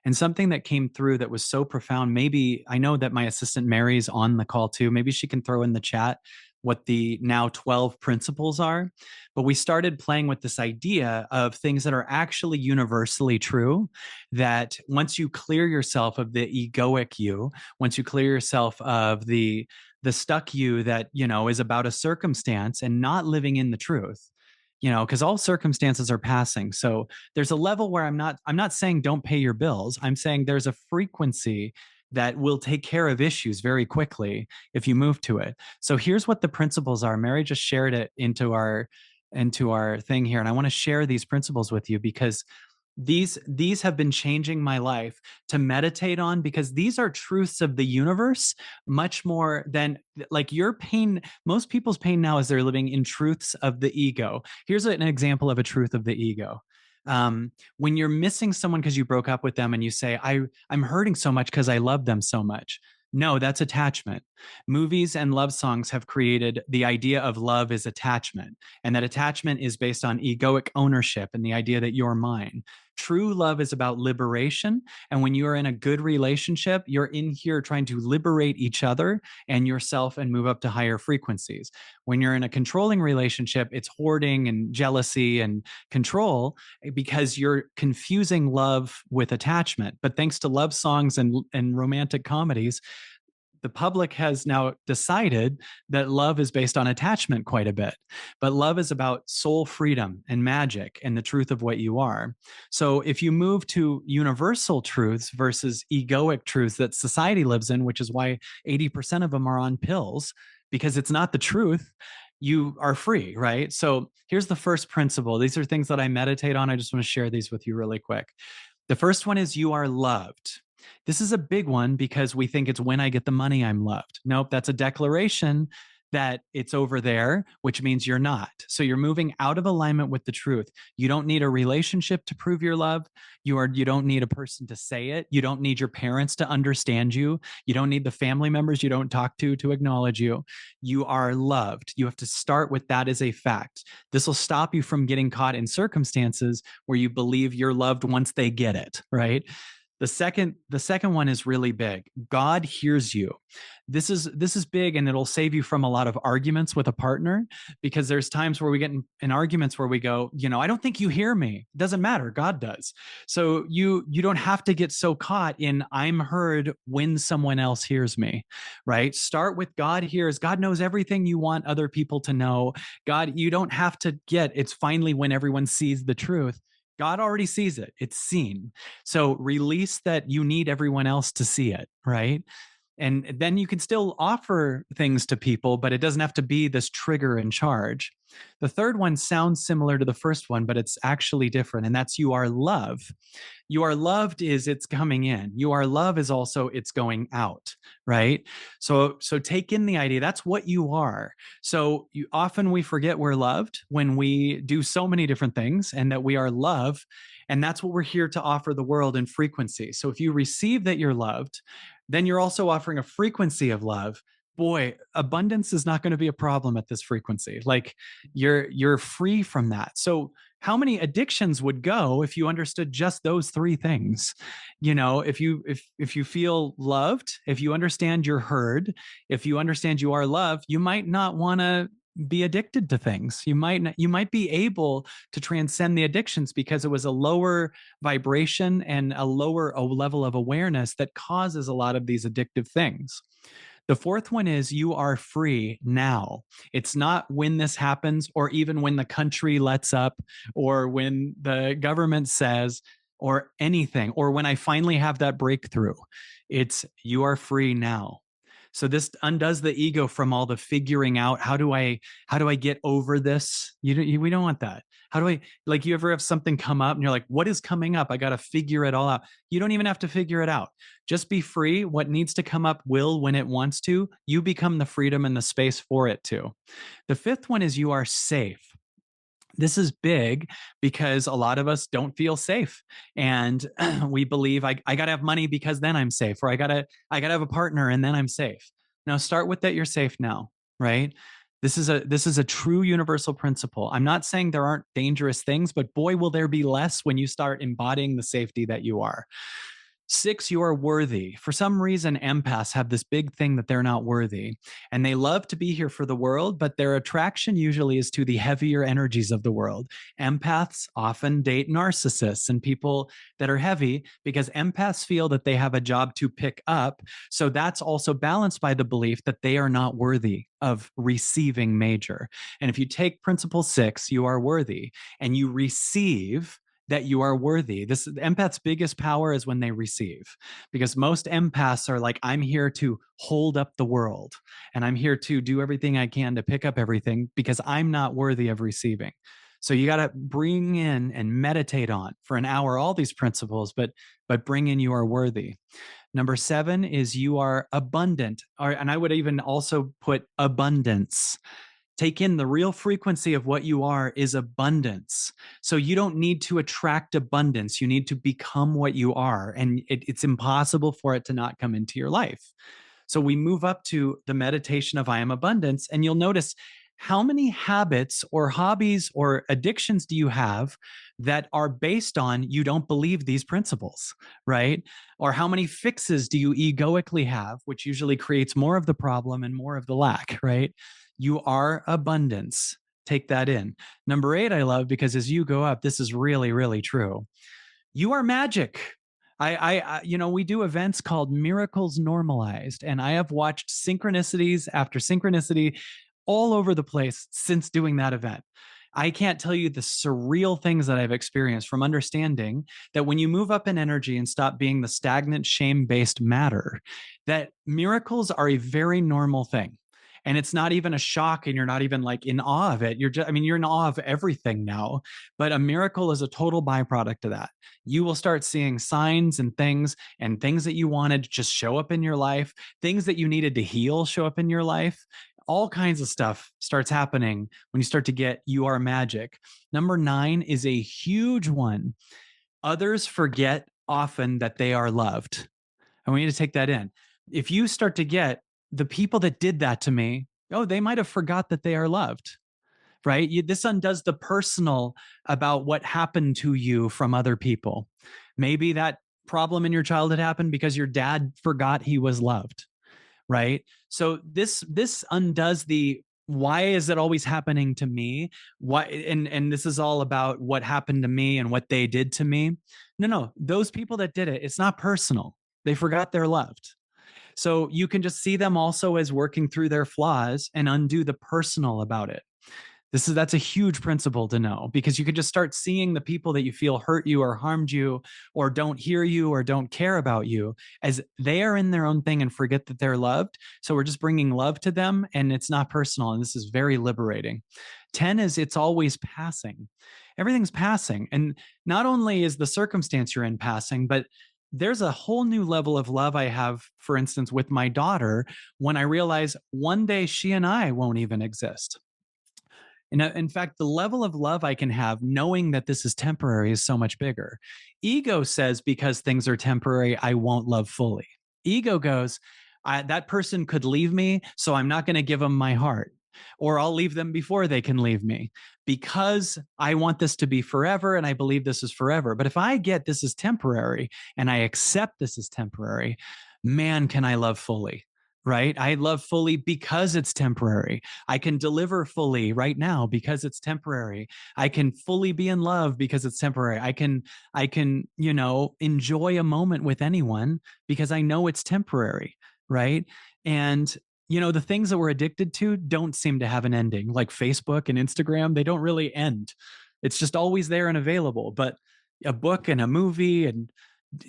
And something that came through that was so profound. Maybe I know that my assistant Mary's on the call too. Maybe she can throw in the chat what the now 12 principles are. But we started playing with this idea of things that are actually universally true. That once you clear yourself of the egoic you, once you clear yourself of the stuck you that is about a circumstance and not living in the truth, because all circumstances are passing. So there's a level where I'm not saying don't pay your bills. I'm saying there's a frequency that will take care of issues very quickly if you move to it. So here's what the principles are. Mary just shared it into our thing here, and I want to share these principles with you because these have been changing my life to meditate on, because these are truths of the universe much more than like your pain. Most people's pain now is they're living in truths of the ego. Here's an example of a truth of the ego. When you're missing someone because you broke up with them and you say, I'm hurting so much because I love them so much. No, that's attachment. Movies and love songs have created the idea of love is attachment, and that attachment is based on egoic ownership and the idea that you're mine. True love is about liberation. And when you are in a good relationship, you're in here trying to liberate each other and yourself and move up to higher frequencies. When you're in a controlling relationship, it's hoarding and jealousy and control, because you're confusing love with attachment. But thanks to love songs and romantic comedies, the public has now decided that love is based on attachment quite a bit. But love is about soul freedom and magic and the truth of what you are. So if you move to universal truths versus egoic truths that society lives in, which is why 80% of them are on pills, because it's not the truth, you are free, right? So here's the first principle. These are things that I meditate on. I just want to share these with you really quick. The first one is you are loved. This is a big one because we think it's when I get the money, I'm loved. Nope, that's a declaration that it's over there, which means you're not. So you're moving out of alignment with the truth. You don't need a relationship to prove your love. You don't need a person to say it. You don't need your parents to understand you. You don't need the family members you don't talk to acknowledge you. You are loved. You have to start with that as a fact. This will stop you from getting caught in circumstances where you believe you're loved once they get it, right? The second one is really big. God hears you. This is big, and it'll save you from a lot of arguments with a partner, because there's times where we get in arguments where we go, I don't think you hear me. It doesn't matter, God does. So you don't have to get so caught in I'm heard when someone else hears me, right? Start with God hears. God knows everything you want other people to know. God, you don't have to get it's finally when everyone sees the truth. God already sees it. It's seen. So release that you need everyone else to see it, right? And then you can still offer things to people, but it doesn't have to be this trigger in charge. The third one sounds similar to the first one, but it's actually different. And that's you are love. You are loved is it's coming in. You are love is also it's going out, right? So take in the idea that's what you are. So often we forget we're loved when we do so many different things, and that we are love, and that's what we're here to offer the world in frequency. So if you receive that you're loved, then you're also offering a frequency of love. Boy, abundance is not going to be a problem at this frequency. Like you're free from that. So how many addictions would go if you understood just those three things? If you feel loved, if you understand you're heard, if you understand you are loved, you might not want to be addicted to things. You might be able to transcend the addictions because it was a lower vibration and a lower level of awareness that causes a lot of these addictive things. The fourth one is you are free now. It's not when this happens, or even when the country lets up, or when the government says, or anything, or when I finally have that breakthrough. It's you are free now. So this undoes the ego from all the figuring out how do I get over this? We don't want that. How do I, like, you ever have something come up and you're like, what is coming up? I got to figure it all out. You don't even have to figure it out. Just be free. What needs to come up will when it wants to. You become the freedom and the space for it to. The fifth one is you are safe. This is big because a lot of us don't feel safe, and we believe I got to have money because then I'm safe, or I got to have a partner and then I'm safe. Now start with that you're safe now, right? This is a true universal principle. I'm not saying there aren't dangerous things, but boy will there be less when you start embodying the safety that you are. 6, you are worthy. For some reason, empaths have this big thing that they're not worthy, and they love to be here for the world, but their attraction usually is to the heavier energies of the world. Empaths often date narcissists and people that are heavy because empaths feel that they have a job to pick up. So that's also balanced by the belief that they are not worthy of receiving major. And if you take principle 6, you are worthy, and you receive that you are worthy. This empath's biggest power is when they receive, because most empaths are like, I'm here to hold up the world, and I'm here to do everything I can to pick up everything because I'm not worthy of receiving. So you got to bring in and meditate on for an hour all these principles, but bring in you are worthy. Number 7 is you are abundant, and I would even also put abundance. Take in the real frequency of what you are is abundance. So you don't need to attract abundance. You need to become what you are. And it's impossible for it to not come into your life. So we move up to the meditation of I am abundance. And you'll notice how many habits or hobbies or addictions do you have that are based on you don't believe these principles, right? Or how many fixes do you egoically have, which usually creates more of the problem and more of the lack, right? You are abundance. Take that in. Number 8, I love because as you go up, this is really, really true. You are magic. We do events called Miracles Normalized, and I have watched synchronicities after synchronicity all over the place since doing that event. I can't tell you the surreal things that I've experienced from understanding that when you move up in energy and stop being the stagnant, shame based matter, that miracles are a very normal thing. And it's not even a shock, and you're not even like in awe of it. You're in awe of everything now. But a miracle is a total byproduct of that. You will start seeing signs and things that you wanted just show up in your life, things that you needed to heal show up in your life. All kinds of stuff starts happening when you start to get you are magic. Number 9 is a huge one. Others forget often that they are loved. I want you to take that in. If you start to get the people that did that to me, oh, they might have forgot that they are loved, right? This undoes the personal about what happened to you from other people. Maybe that problem in your childhood happened because your dad forgot he was loved, right? So this undoes the why is it always happening to me? Why and this is all about what happened to me and what they did to me. No, those people that did it, it's not personal. They forgot they're loved. So you can just see them also as working through their flaws and undo the personal about it. That's a huge principle to know, because you can just start seeing the people that you feel hurt you or harmed you or don't hear you or don't care about you as they are in their own thing and forget that they're loved. So we're just bringing love to them, and it's not personal, and this is very liberating. 10 is it's always passing. Everything's passing, and not only is the circumstance you're in passing, but there's a whole new level of love I have, for instance, with my daughter, when I realize one day she and I won't even exist. And in fact, the level of love I can have knowing that this is temporary is so much bigger. Ego says because things are temporary, I won't love fully. Ego goes, that person could leave me, so I'm not going to give them my heart. Or I'll leave them before they can leave me because I want this to be forever and I believe this is forever. But if I get this is temporary and I accept this is temporary, man, can I love fully, right? I love fully because it's temporary. I can deliver fully right now because it's temporary. I can fully be in love because it's temporary. I can enjoy a moment with anyone because I know it's temporary, right? And the things that we're addicted to don't seem to have an ending, like Facebook and Instagram. They don't really end. It's just always there and available. But a book and a movie, and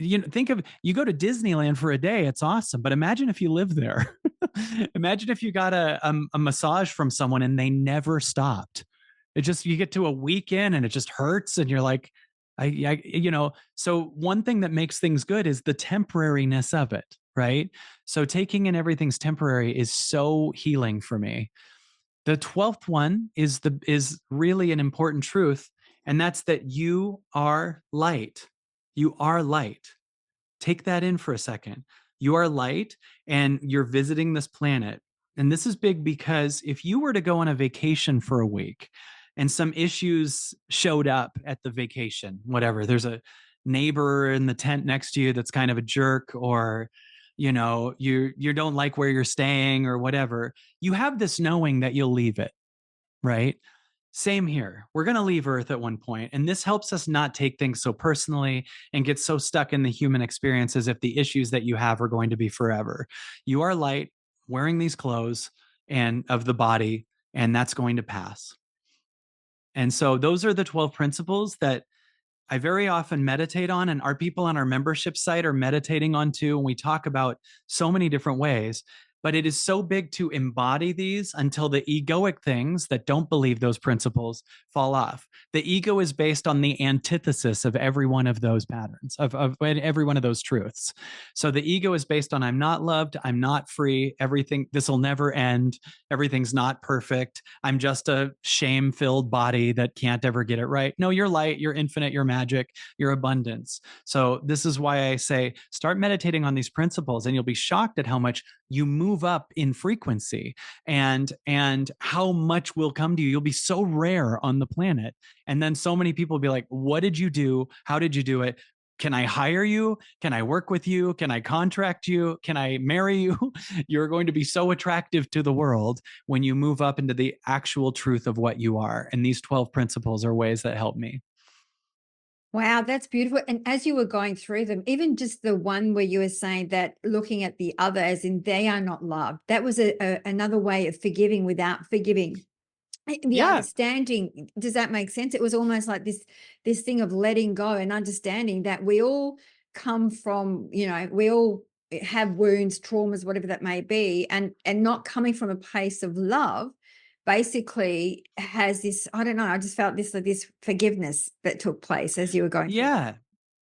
think of, you go to Disneyland for a day, it's awesome. But imagine if you live there. Imagine if you got a massage from someone and they never stopped. You get to a weekend and it just hurts, and you're like, so one thing that makes things good is the temporariness of it, right? So taking in everything's temporary is so healing for me. The 12th one is really an important truth, and that's that you are light. You are light. Take that in for a second. You are light and you're visiting this planet. And this is big because if you were to go on a vacation for a week and some issues showed up at the vacation, whatever, there's a neighbor in the tent next to you that's kind of a jerk, or you don't like where you're staying or whatever, you have this knowing that you'll leave it, right? Same here. We're going to leave Earth at one point, and this helps us not take things so personally and get so stuck in the human experience as if the issues that you have are going to be forever. You are light, wearing these clothes and of the body, and that's going to pass. And so those are the 12 principles that I very often meditate on, and our people on our membership site are meditating on too. And we talk about so many different ways, but it is so big to embody these until the egoic things that don't believe those principles fall off. The ego is based on the antithesis of every one of those patterns, of every one of those truths. So the ego is based on I'm not loved, I'm not free, everything, this will never end, everything's not perfect, I'm just a shame-filled body that can't ever get it right. No, you're light, you're infinite, you're magic, you're abundance. So this is why I say start meditating on these principles, and you'll be shocked at how much you move up in frequency, and how much will come to you. You'll be so rare on the planet. And then so many people will be like, what did you do? How did you do it? Can I hire you? Can I work with you? Can I contract you? Can I marry you? You're going to be so attractive to the world when you move up into the actual truth of what you are. And these 12 principles are ways that help me. Wow, that's beautiful. And as you were going through them, even just the one where you were saying that looking at the other as in they are not loved, that was another way of forgiving without forgiving. The Yeah. understanding, does that make sense? It was almost like this thing of letting go and understanding that we all come from, we all have wounds, traumas, whatever that may be, and not coming from a place of love basically has this, I don't know, I just felt this forgiveness that took place as you were going through that.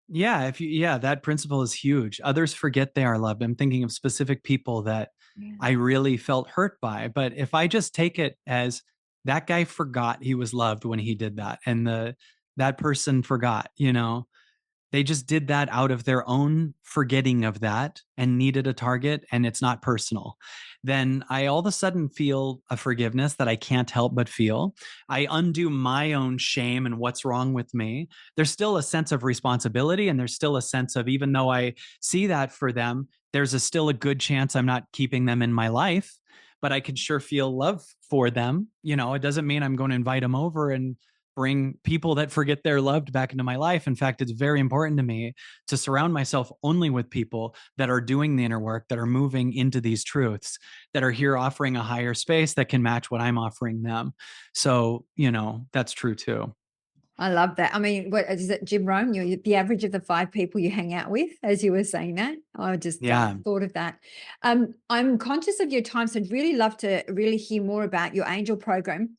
Yeah. Yeah, that principle is huge. Others forget they are loved. I'm thinking of specific people that Yeah. I really felt hurt by. But if I just take it as that guy forgot he was loved when he did that, and that person forgot, they just did that out of their own forgetting of that and needed a target, and it's not personal. Then I all of a sudden feel a forgiveness that I can't help but feel. I undo my own shame and what's wrong with me. There's still a sense of responsibility, and there's still a sense of, even though I see that for them, still a good chance I'm not keeping them in my life, but I can sure feel love for them. It doesn't mean I'm going to invite them over and bring people that forget they're loved back into my life. In fact, it's very important to me to surround myself only with people that are doing the inner work, that are moving into these truths, that are here offering a higher space that can match what I'm offering them. So, that's true too. I love that. I mean, what is it, Jim Rome? You're the average of the 5 people you hang out with, as you were saying that. I just Yeah. thought of that. I'm conscious of your time, so I'd really love to really hear more about your angel program.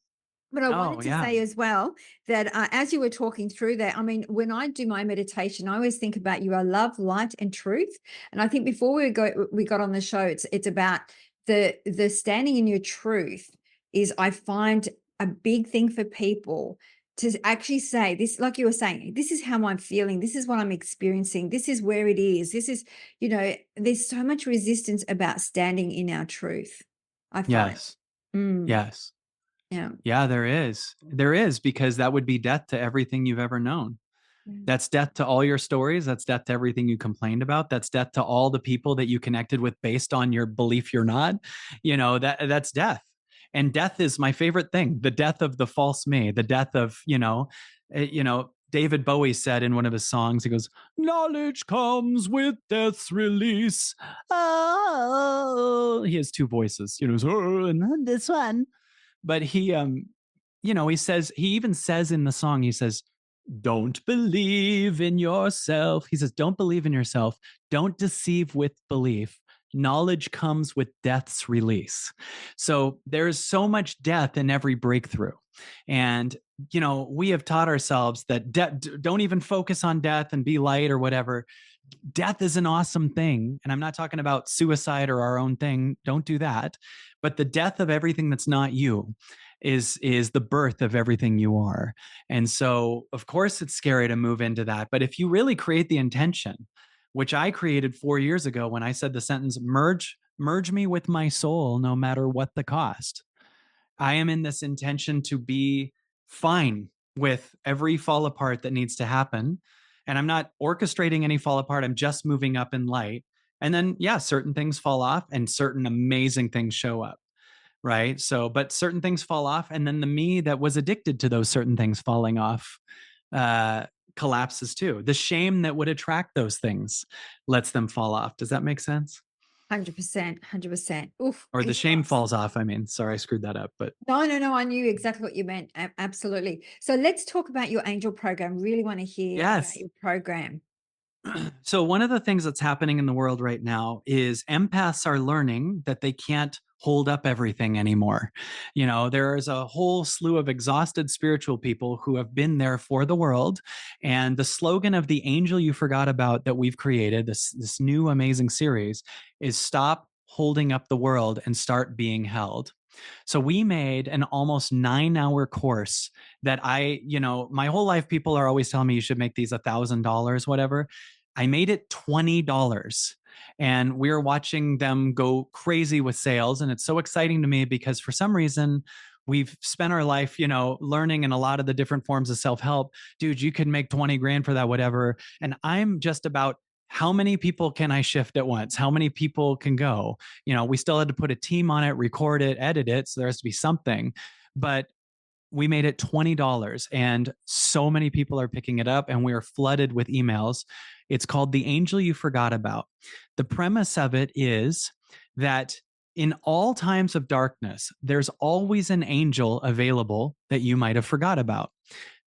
But I Oh, wanted to yeah. say as well that as you were talking through that, I mean, when I do my meditation, I always think about you are love, light, and truth. And I think before we got on the show, it's about the standing in your truth is, I find, a big thing for people to actually say this, like you were saying, this is how I'm feeling, this is what I'm experiencing, this is where it is, this is, there's so much resistance about standing in our truth, I find. Yes. Mm, Yes. yeah. Yeah, there is. There is, because that would be death to everything you've ever known. Yeah. That's death to all your stories. That's death to everything you complained about. That's death to all the people that you connected with based on your belief you're not. That's death. And death is my favorite thing. The death of the false me, the death of, David Bowie said in one of his songs, he goes, knowledge comes with death's release. Oh, he has two voices, so, and then this one. But he even says in the song, he says, don't believe in yourself. He says, don't believe in yourself. Don't deceive with belief. Knowledge comes with death's release. So there's so much death in every breakthrough. And, we have taught ourselves that don't even focus on death and be light or whatever. Death is an awesome thing. And I'm not talking about suicide or our own thing. Don't do that. But the death of everything that's not you is the birth of everything you are. And so, of course, it's scary to move into that. But if you really create the intention, which I created 4 years ago when I said the sentence, merge me with my soul, no matter what the cost. I am in this intention to be fine with every fall apart that needs to happen. And I'm not orchestrating any fall apart. I'm just moving up in light. And then, yeah, certain things fall off and certain amazing things show up. Right. So, but certain things fall off. And then the me that was addicted to those certain things falling off uh, collapses too. The shame that would attract those things lets them fall off. Does that make sense? 100%, 100%. Oof, Or the shame goosebumps. falls off. I mean, sorry, I screwed that up. But No, no, no, I knew exactly what you meant. Absolutely. So let's talk about your angel program. Really want to hear about yes. your program. So, one of the things that's happening in the world right now is empaths are learning that they can't hold up everything anymore. There is a whole slew of exhausted spiritual people who have been there for the world. And the slogan of the angel you forgot about that we've created, this new amazing series, is stop holding up the world and start being held. So we made an almost 9-hour course that my whole life, people are always telling me you should make these $1,000, whatever. I made it $20 And we're watching them go crazy with sales. And it's so exciting to me because for some reason, we've spent our life, learning in a lot of the different forms of self-help. Dude, you could make 20 grand for that, whatever. And I'm just about, how many people can I shift at once? How many people can go? We still had to put a team on it, record it, edit it. So there has to be something. But we made it $20 and so many people are picking it up and we are flooded with emails. It's called The Angel You Forgot About. The premise of it is that in all times of darkness, there's always an angel available that you might have forgot about.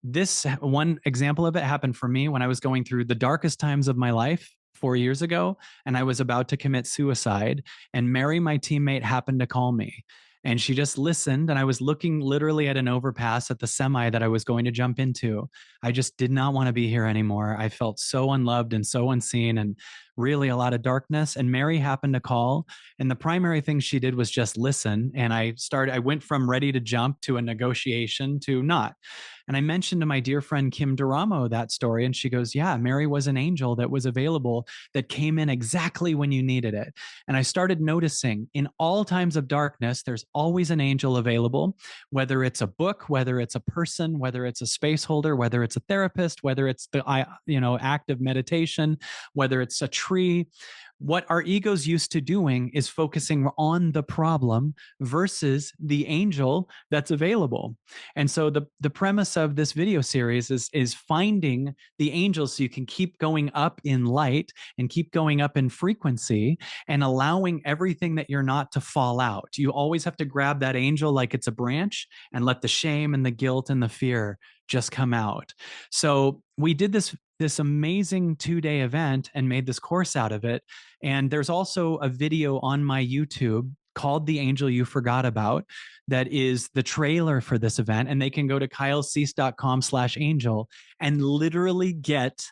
This one example of it happened for me when I was going through the darkest times of my life 4 years ago, and I was about to commit suicide. And Mary, my teammate, happened to call me. And she just listened. And I was looking literally at an overpass at the semi that I was going to jump into. I just did not want to be here anymore. I felt so unloved and so unseen and really a lot of darkness. And Mary happened to call. And the primary thing she did was just listen. And I went from ready to jump to a negotiation to not. And I mentioned to my dear friend Kim Duramo that story, and she goes, yeah, Mary was an angel that was available, that came in exactly when you needed it. And I started noticing in all times of darkness, there's always an angel available, whether it's a book, whether it's a person, whether it's a space holder, whether it's a therapist, whether it's the act of meditation, whether it's a tree. What our egos used to doing is focusing on the problem versus the angel that's available. And so the premise of this video series is finding the angels so you can keep going up in light and keep going up in frequency and allowing everything that you're not to fall out. You always have to grab that angel like it's a branch and let the shame and the guilt and the fear just come out. So we did this amazing 2-day event and made this course out of it. And there's also a video on my YouTube called The Angel You Forgot About that is the trailer for this event. And they can go to kylecease.com/angel and literally get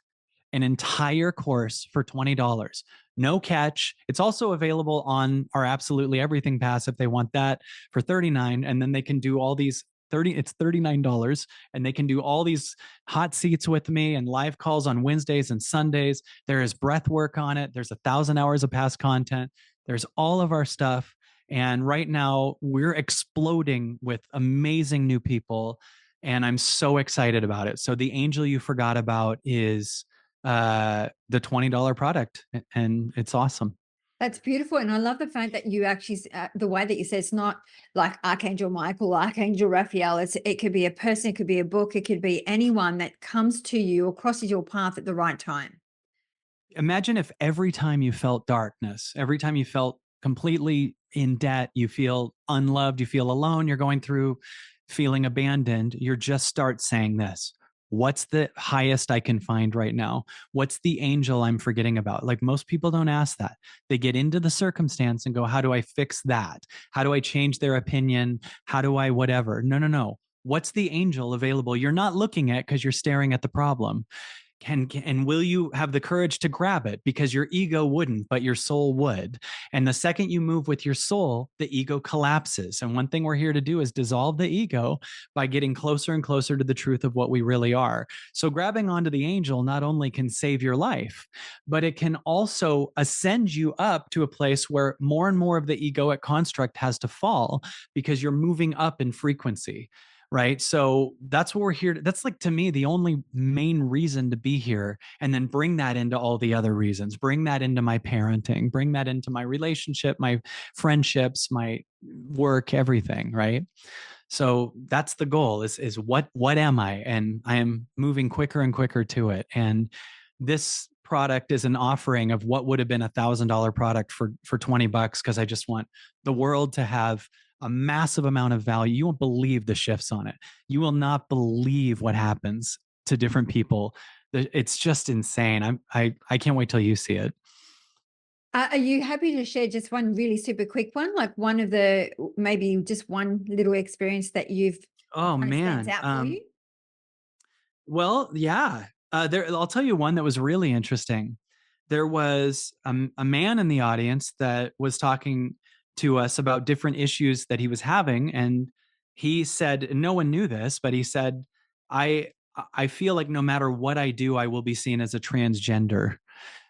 an entire course for $20. No catch. It's also available on our Absolutely Everything Pass if they want that for $39. And then they can do all these it's $39, and they can do all these hot seats with me and live calls on Wednesdays and Sundays. There is breath work on it. There's 1,000 hours of past content. There's all of our stuff. And right now we're exploding with amazing new people. And I'm so excited about it. So The Angel You Forgot About is the $20 product, and it's awesome. That's beautiful. And I love the fact that you actually, the way that you say it's not like Archangel Michael, Archangel Raphael. It could be a person, it could be a book, it could be anyone that comes to you or crosses your path at the right time. Imagine if every time you felt darkness, every time you felt completely in debt, you feel unloved, you feel alone, you're going through feeling abandoned, you're just start saying this. What's the highest I can find right now? What's the angel I'm forgetting about? Like, most people don't ask that. They get into the circumstance and go, how do I fix that? How do I change their opinion? How do I whatever? No, no, no. What's the angel available you're not looking at because you're staring at the problem? And will you have the courage to grab it? Because your ego wouldn't, but your soul would. And the second you move with your soul, the ego collapses. And one thing we're here to do is dissolve the ego by getting closer and closer to the truth of what we really are. So grabbing onto the angel not only can save your life, but it can also ascend you up to a place where more and more of the egoic construct has to fall because you're moving up in frequency. Right. So that's what we're here to, that's like, to me, the only main reason to be here. And then bring that into all the other reasons, bring that into my parenting, bring that into my relationship, my friendships, my work, everything. Right. So that's the goal is what am I? And I am moving quicker and quicker to it. And this product is an offering of what would have been $1,000 product for $20, because I just want the world to have a massive amount of value. You won't believe the shifts on it. You will not believe what happens to different people. It's just insane. I can't wait till you see it. Are you happy to share just one really super quick one, like one of the maybe just one little experience that you've Oh kind of stands man. out for you? Well, yeah. I'll tell you one that was really interesting. There was a man in the audience that was talking to us about different issues that he was having, and he said, and no one knew this, but he said, "I I feel like no matter what I do, I will be seen as a transgender."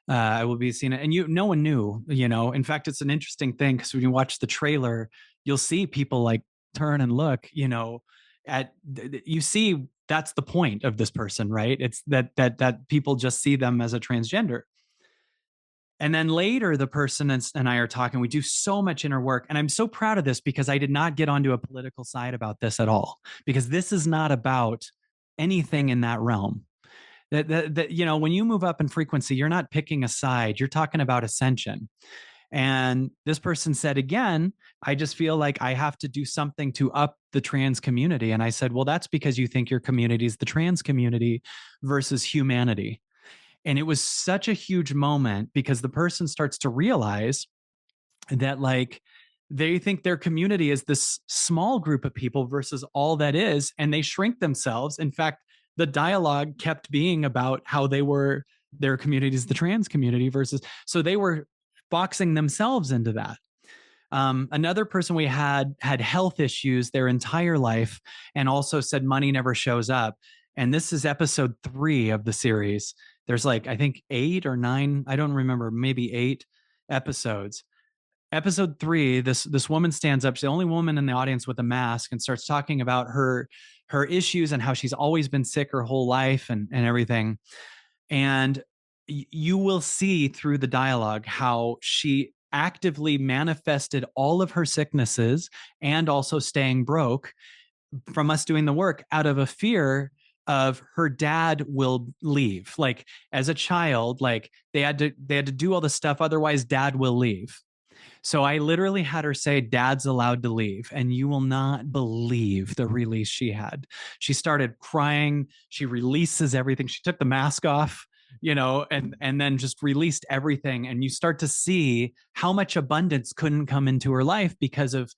I will be seeing it, and no one knew. In fact, it's an interesting thing because when you watch the trailer, you'll see people like turn and look. At you see that's the point of this person, right? It's that people just see them as a transgender. And then later, the person and I are talking. We do so much inner work. And I'm so proud of this because I did not get onto a political side about this at all, because this is not about anything in that realm. When you move up in frequency, you're not picking a side, you're talking about ascension. And this person said, again, I just feel like I have to do something to up the trans community. And I said, well, that's because you think your community is the trans community versus humanity. And it was such a huge moment because the person starts to realize that, like, they think their community is this small group of people versus all that is, and they shrink themselves. In fact, the dialogue kept being about how their community is the trans community versus, so they were boxing themselves into that. Another person we had health issues their entire life and also said money never shows up. And this is episode 3 of the series. There's like, I think 8 or 9, I don't remember, maybe 8 episodes. Episode 3, this woman stands up. She's the only woman in the audience with a mask and starts talking about her issues and how she's always been sick her whole life and everything. And you will see through the dialogue how she actively manifested all of her sicknesses and also staying broke from us doing the work out of a fear of her dad will leave. Like, as a child, like they had to do all this stuff, otherwise dad will leave. So I literally had her say, Dad's allowed to leave. And you will not believe the release she had. She started crying. She releases everything. She took the mask off, and then just released everything. And you start to see how much abundance couldn't come into her life because of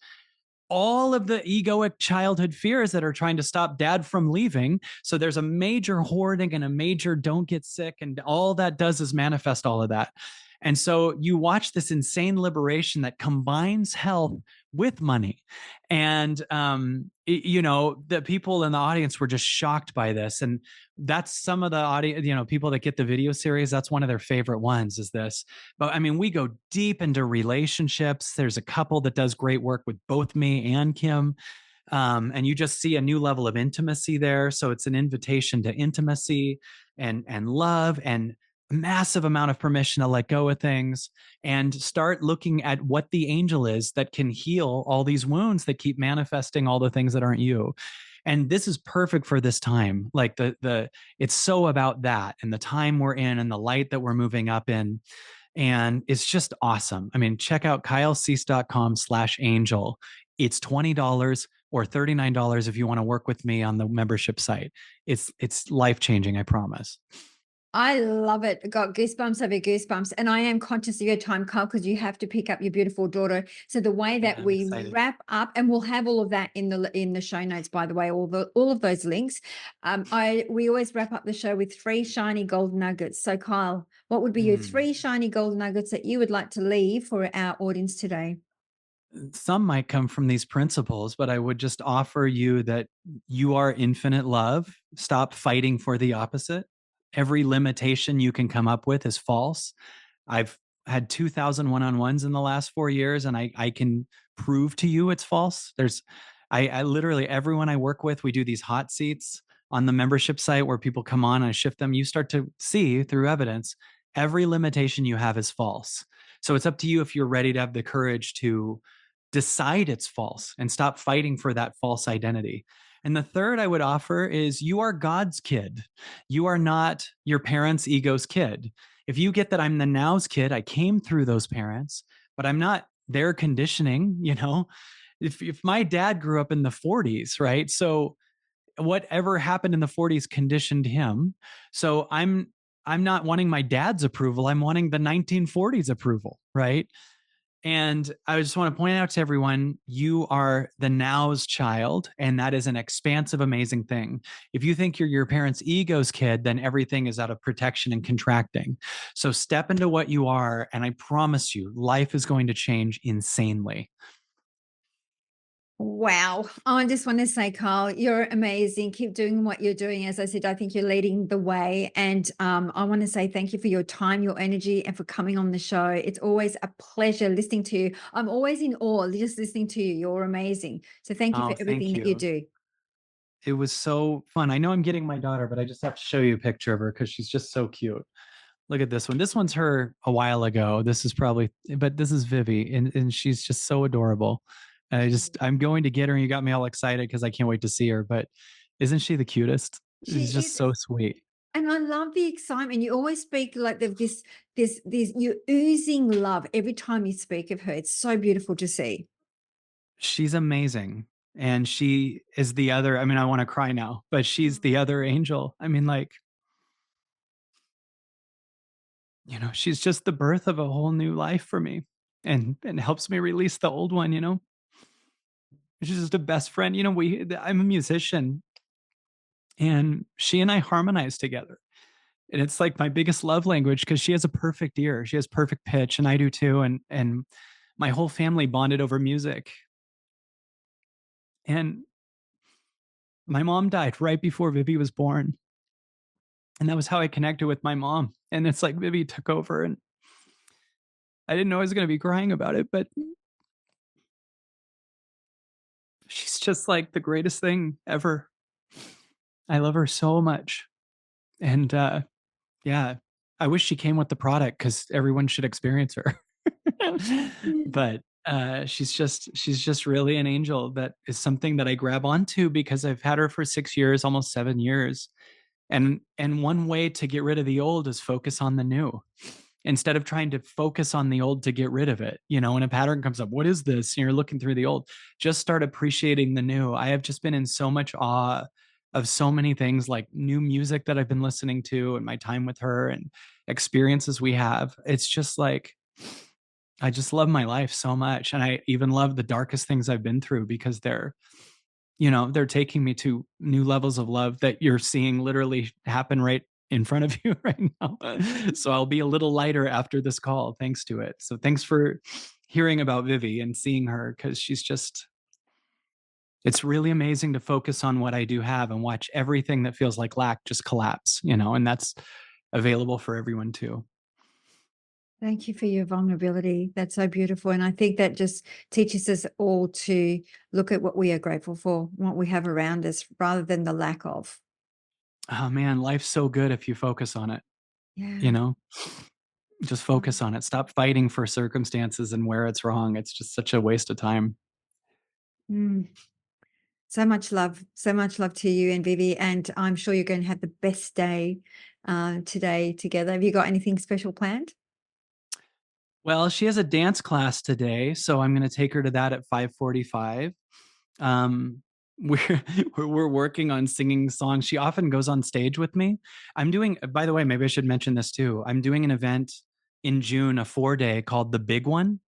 all of the egoic childhood fears that are trying to stop dad from leaving. So there's a major hoarding and a major don't get sick. And all that does is manifest all of that. And so you watch this insane liberation that combines health with money. And, the people in the audience were just shocked by this. And that's some of the audience, people that get the video series, that's one of their favorite ones is this. But I mean, we go deep into relationships. There's a couple that does great work with both me and Kim. And you just see a new level of intimacy there. So it's an invitation to intimacy and love and massive amount of permission to let go of things and start looking at what the angel is that can heal all these wounds that keep manifesting all the things that aren't you. And this is perfect for this time. Like it's so about that and the time we're in and the light that we're moving up in. And it's just awesome. I mean, check out kylecease.com/angel. It's $20 or $39 if you want to work with me on the membership site. It's life-changing, I promise. I love it. Got goosebumps over goosebumps. And I am conscious of your time, Carl, because you have to pick up your beautiful daughter. So the way Yeah, that I'm we excited. wrap up, and we'll have all of that in the show notes, by the way, all of those links. We always wrap up the show with 3 shiny gold nuggets. So Kyle, what would be your Mm. 3 shiny gold nuggets that you would like to leave for our audience today? Some might come from these principles, but I would just offer you that you are infinite love. Stop fighting for the opposite. Every limitation you can come up with is false. I've had 2,000 one-on-ones in the last 4 years, and I can prove to you it's false. I literally, everyone I work with, we do these hot seats on the membership site where people come on and I shift them. You start to see through evidence, every limitation you have is false. So it's up to you if you're ready to have the courage to decide it's false and stop fighting for that false identity. And the third I would offer is you are God's kid. You are not your parents' ego's kid. If you get that I'm the now's kid, I came through those parents, but I'm not their conditioning. If my dad grew up in the 40s, right? So whatever happened in the 40s conditioned him. So I'm not wanting my dad's approval. I'm wanting the 1940s approval, right? And I just want to point out to everyone, you are the now's child, and that is an expansive, amazing thing. If you think you're your parents' ego's kid, then everything is out of protection and contracting. So step into what you are, and I promise you, life is going to change insanely. Wow. I just want to say, Carl, you're amazing. Keep doing what you're doing. As I said, I think you're leading the way. And I want to say thank you for your time, your energy, and for coming on the show. It's always a pleasure listening to you. I'm always in awe just listening to you. You're amazing. So thank you for Oh, everything thank that you you. do. It was so fun. I know I'm getting my daughter, but I just have to show you a picture of her because she's just so cute. Look at this one. This one's her a while ago. This is probably, but this is Vivi, and she's just so adorable. I'm going to get her, and you got me all excited because I can't wait to see her. But isn't she the cutest? She's She just is, so sweet. and I love the excitement. You always speak like this, you're oozing love every time you speak of her. It's so beautiful to see. She's amazing. And she is the other, I mean, I want to cry now, but she's the other angel. I mean, like, she's just the birth of a whole new life for me and helps me release the old one. She's just a best friend. I'm a musician and she and I harmonize together. And it's like my biggest love language because she has a perfect ear. She has perfect pitch and I do too. And my whole family bonded over music. And my mom died right before Vivi was born. And that was how I connected with my mom. And it's like Vivi took over and I didn't know I was going to be crying about it, but she's just like the greatest thing ever. I love her so much. And yeah, I wish she came with the product because everyone should experience her. But she's just really an angel that is something that I grab onto because I've had her for 6 years, almost 7 years. And one way to get rid of the old is focus on the new instead of trying to focus on the old to get rid of it. When a pattern comes up, what is this? And you're looking through the old, just start appreciating the new. I have just been in so much awe of so many things like new music that I've been listening to and my time with her and experiences we have. It's just like, I just love my life so much. And I even love the darkest things I've been through because they're taking me to new levels of love that you're seeing literally happen right in front of you right now. So I'll be a little lighter after this call thanks to it. So thanks for hearing about Vivi and seeing her because it's really amazing to focus on what I do have and watch everything that feels like lack just collapse, and that's available for everyone too. Thank you for your vulnerability. That's so beautiful. And I think that just teaches us all to look at what we are grateful for, what we have around us, rather than the lack of. Oh man, life's so good if you focus on it, you Yeah. know? Just focus on it. Stop fighting for circumstances and where it's wrong. It's just such a waste of time. Mm. So much love to you and Vivi. And I'm sure you're going to have the best day today together. Have you got anything special planned? Well, she has a dance class today, so I'm gonna take her to that at 5:45. Um, we're we're working on singing songs. She often goes on stage with me. By the way, maybe I should mention this too. I'm doing an event in June, a 4-day called The Big One.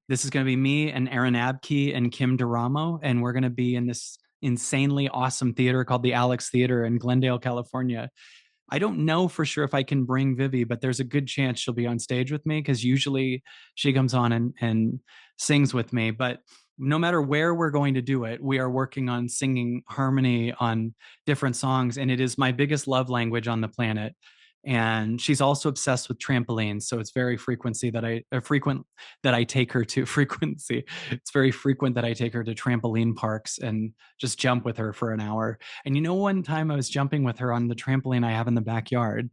This is gonna be me and Aaron Abkey and Kim Duramo, and we're gonna be in this insanely awesome theater called the Alex Theater in Glendale, California. I don't know for sure if I can bring Vivi, but there's a good chance she'll be on stage with me because usually she comes on and sings with me. But no matter where we're going to do it, we are working on singing harmony on different songs. And it is my biggest love language on the planet. And she's also obsessed with trampolines. So it's very frequent that I take her to frequency. It's very frequent that I take her to trampoline parks and just jump with her for an hour. And one time I was jumping with her on the trampoline I have in the backyard,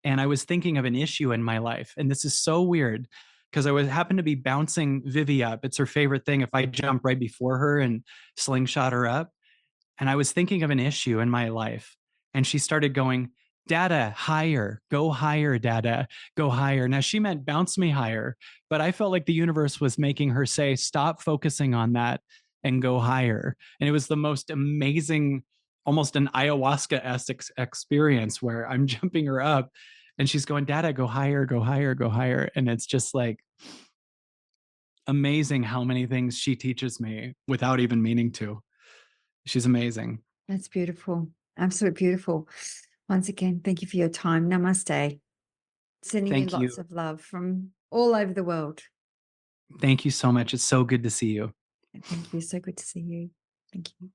and I was thinking of an issue in my life. And this is so weird because happened to be bouncing Vivi up. It's her favorite thing if I jump right before her and slingshot her up. And I was thinking of an issue in my life. And she started going, Dada, higher, go higher, Dada, go higher. Now she meant bounce me higher, but I felt like the universe was making her say, stop focusing on that and go higher. And it was the most amazing, almost an ayahuasca esque experience where I'm jumping her up and she's going, Dada, go higher, go higher, go higher. And it's just like amazing how many things she teaches me without even meaning to. She's amazing. That's beautiful. Absolutely beautiful. Once again, thank you for your time. Namaste. Sending you Thank lots you. of love from all over the world. Thank you so much. It's so good to see you. Thank you. So good to see you. Thank you.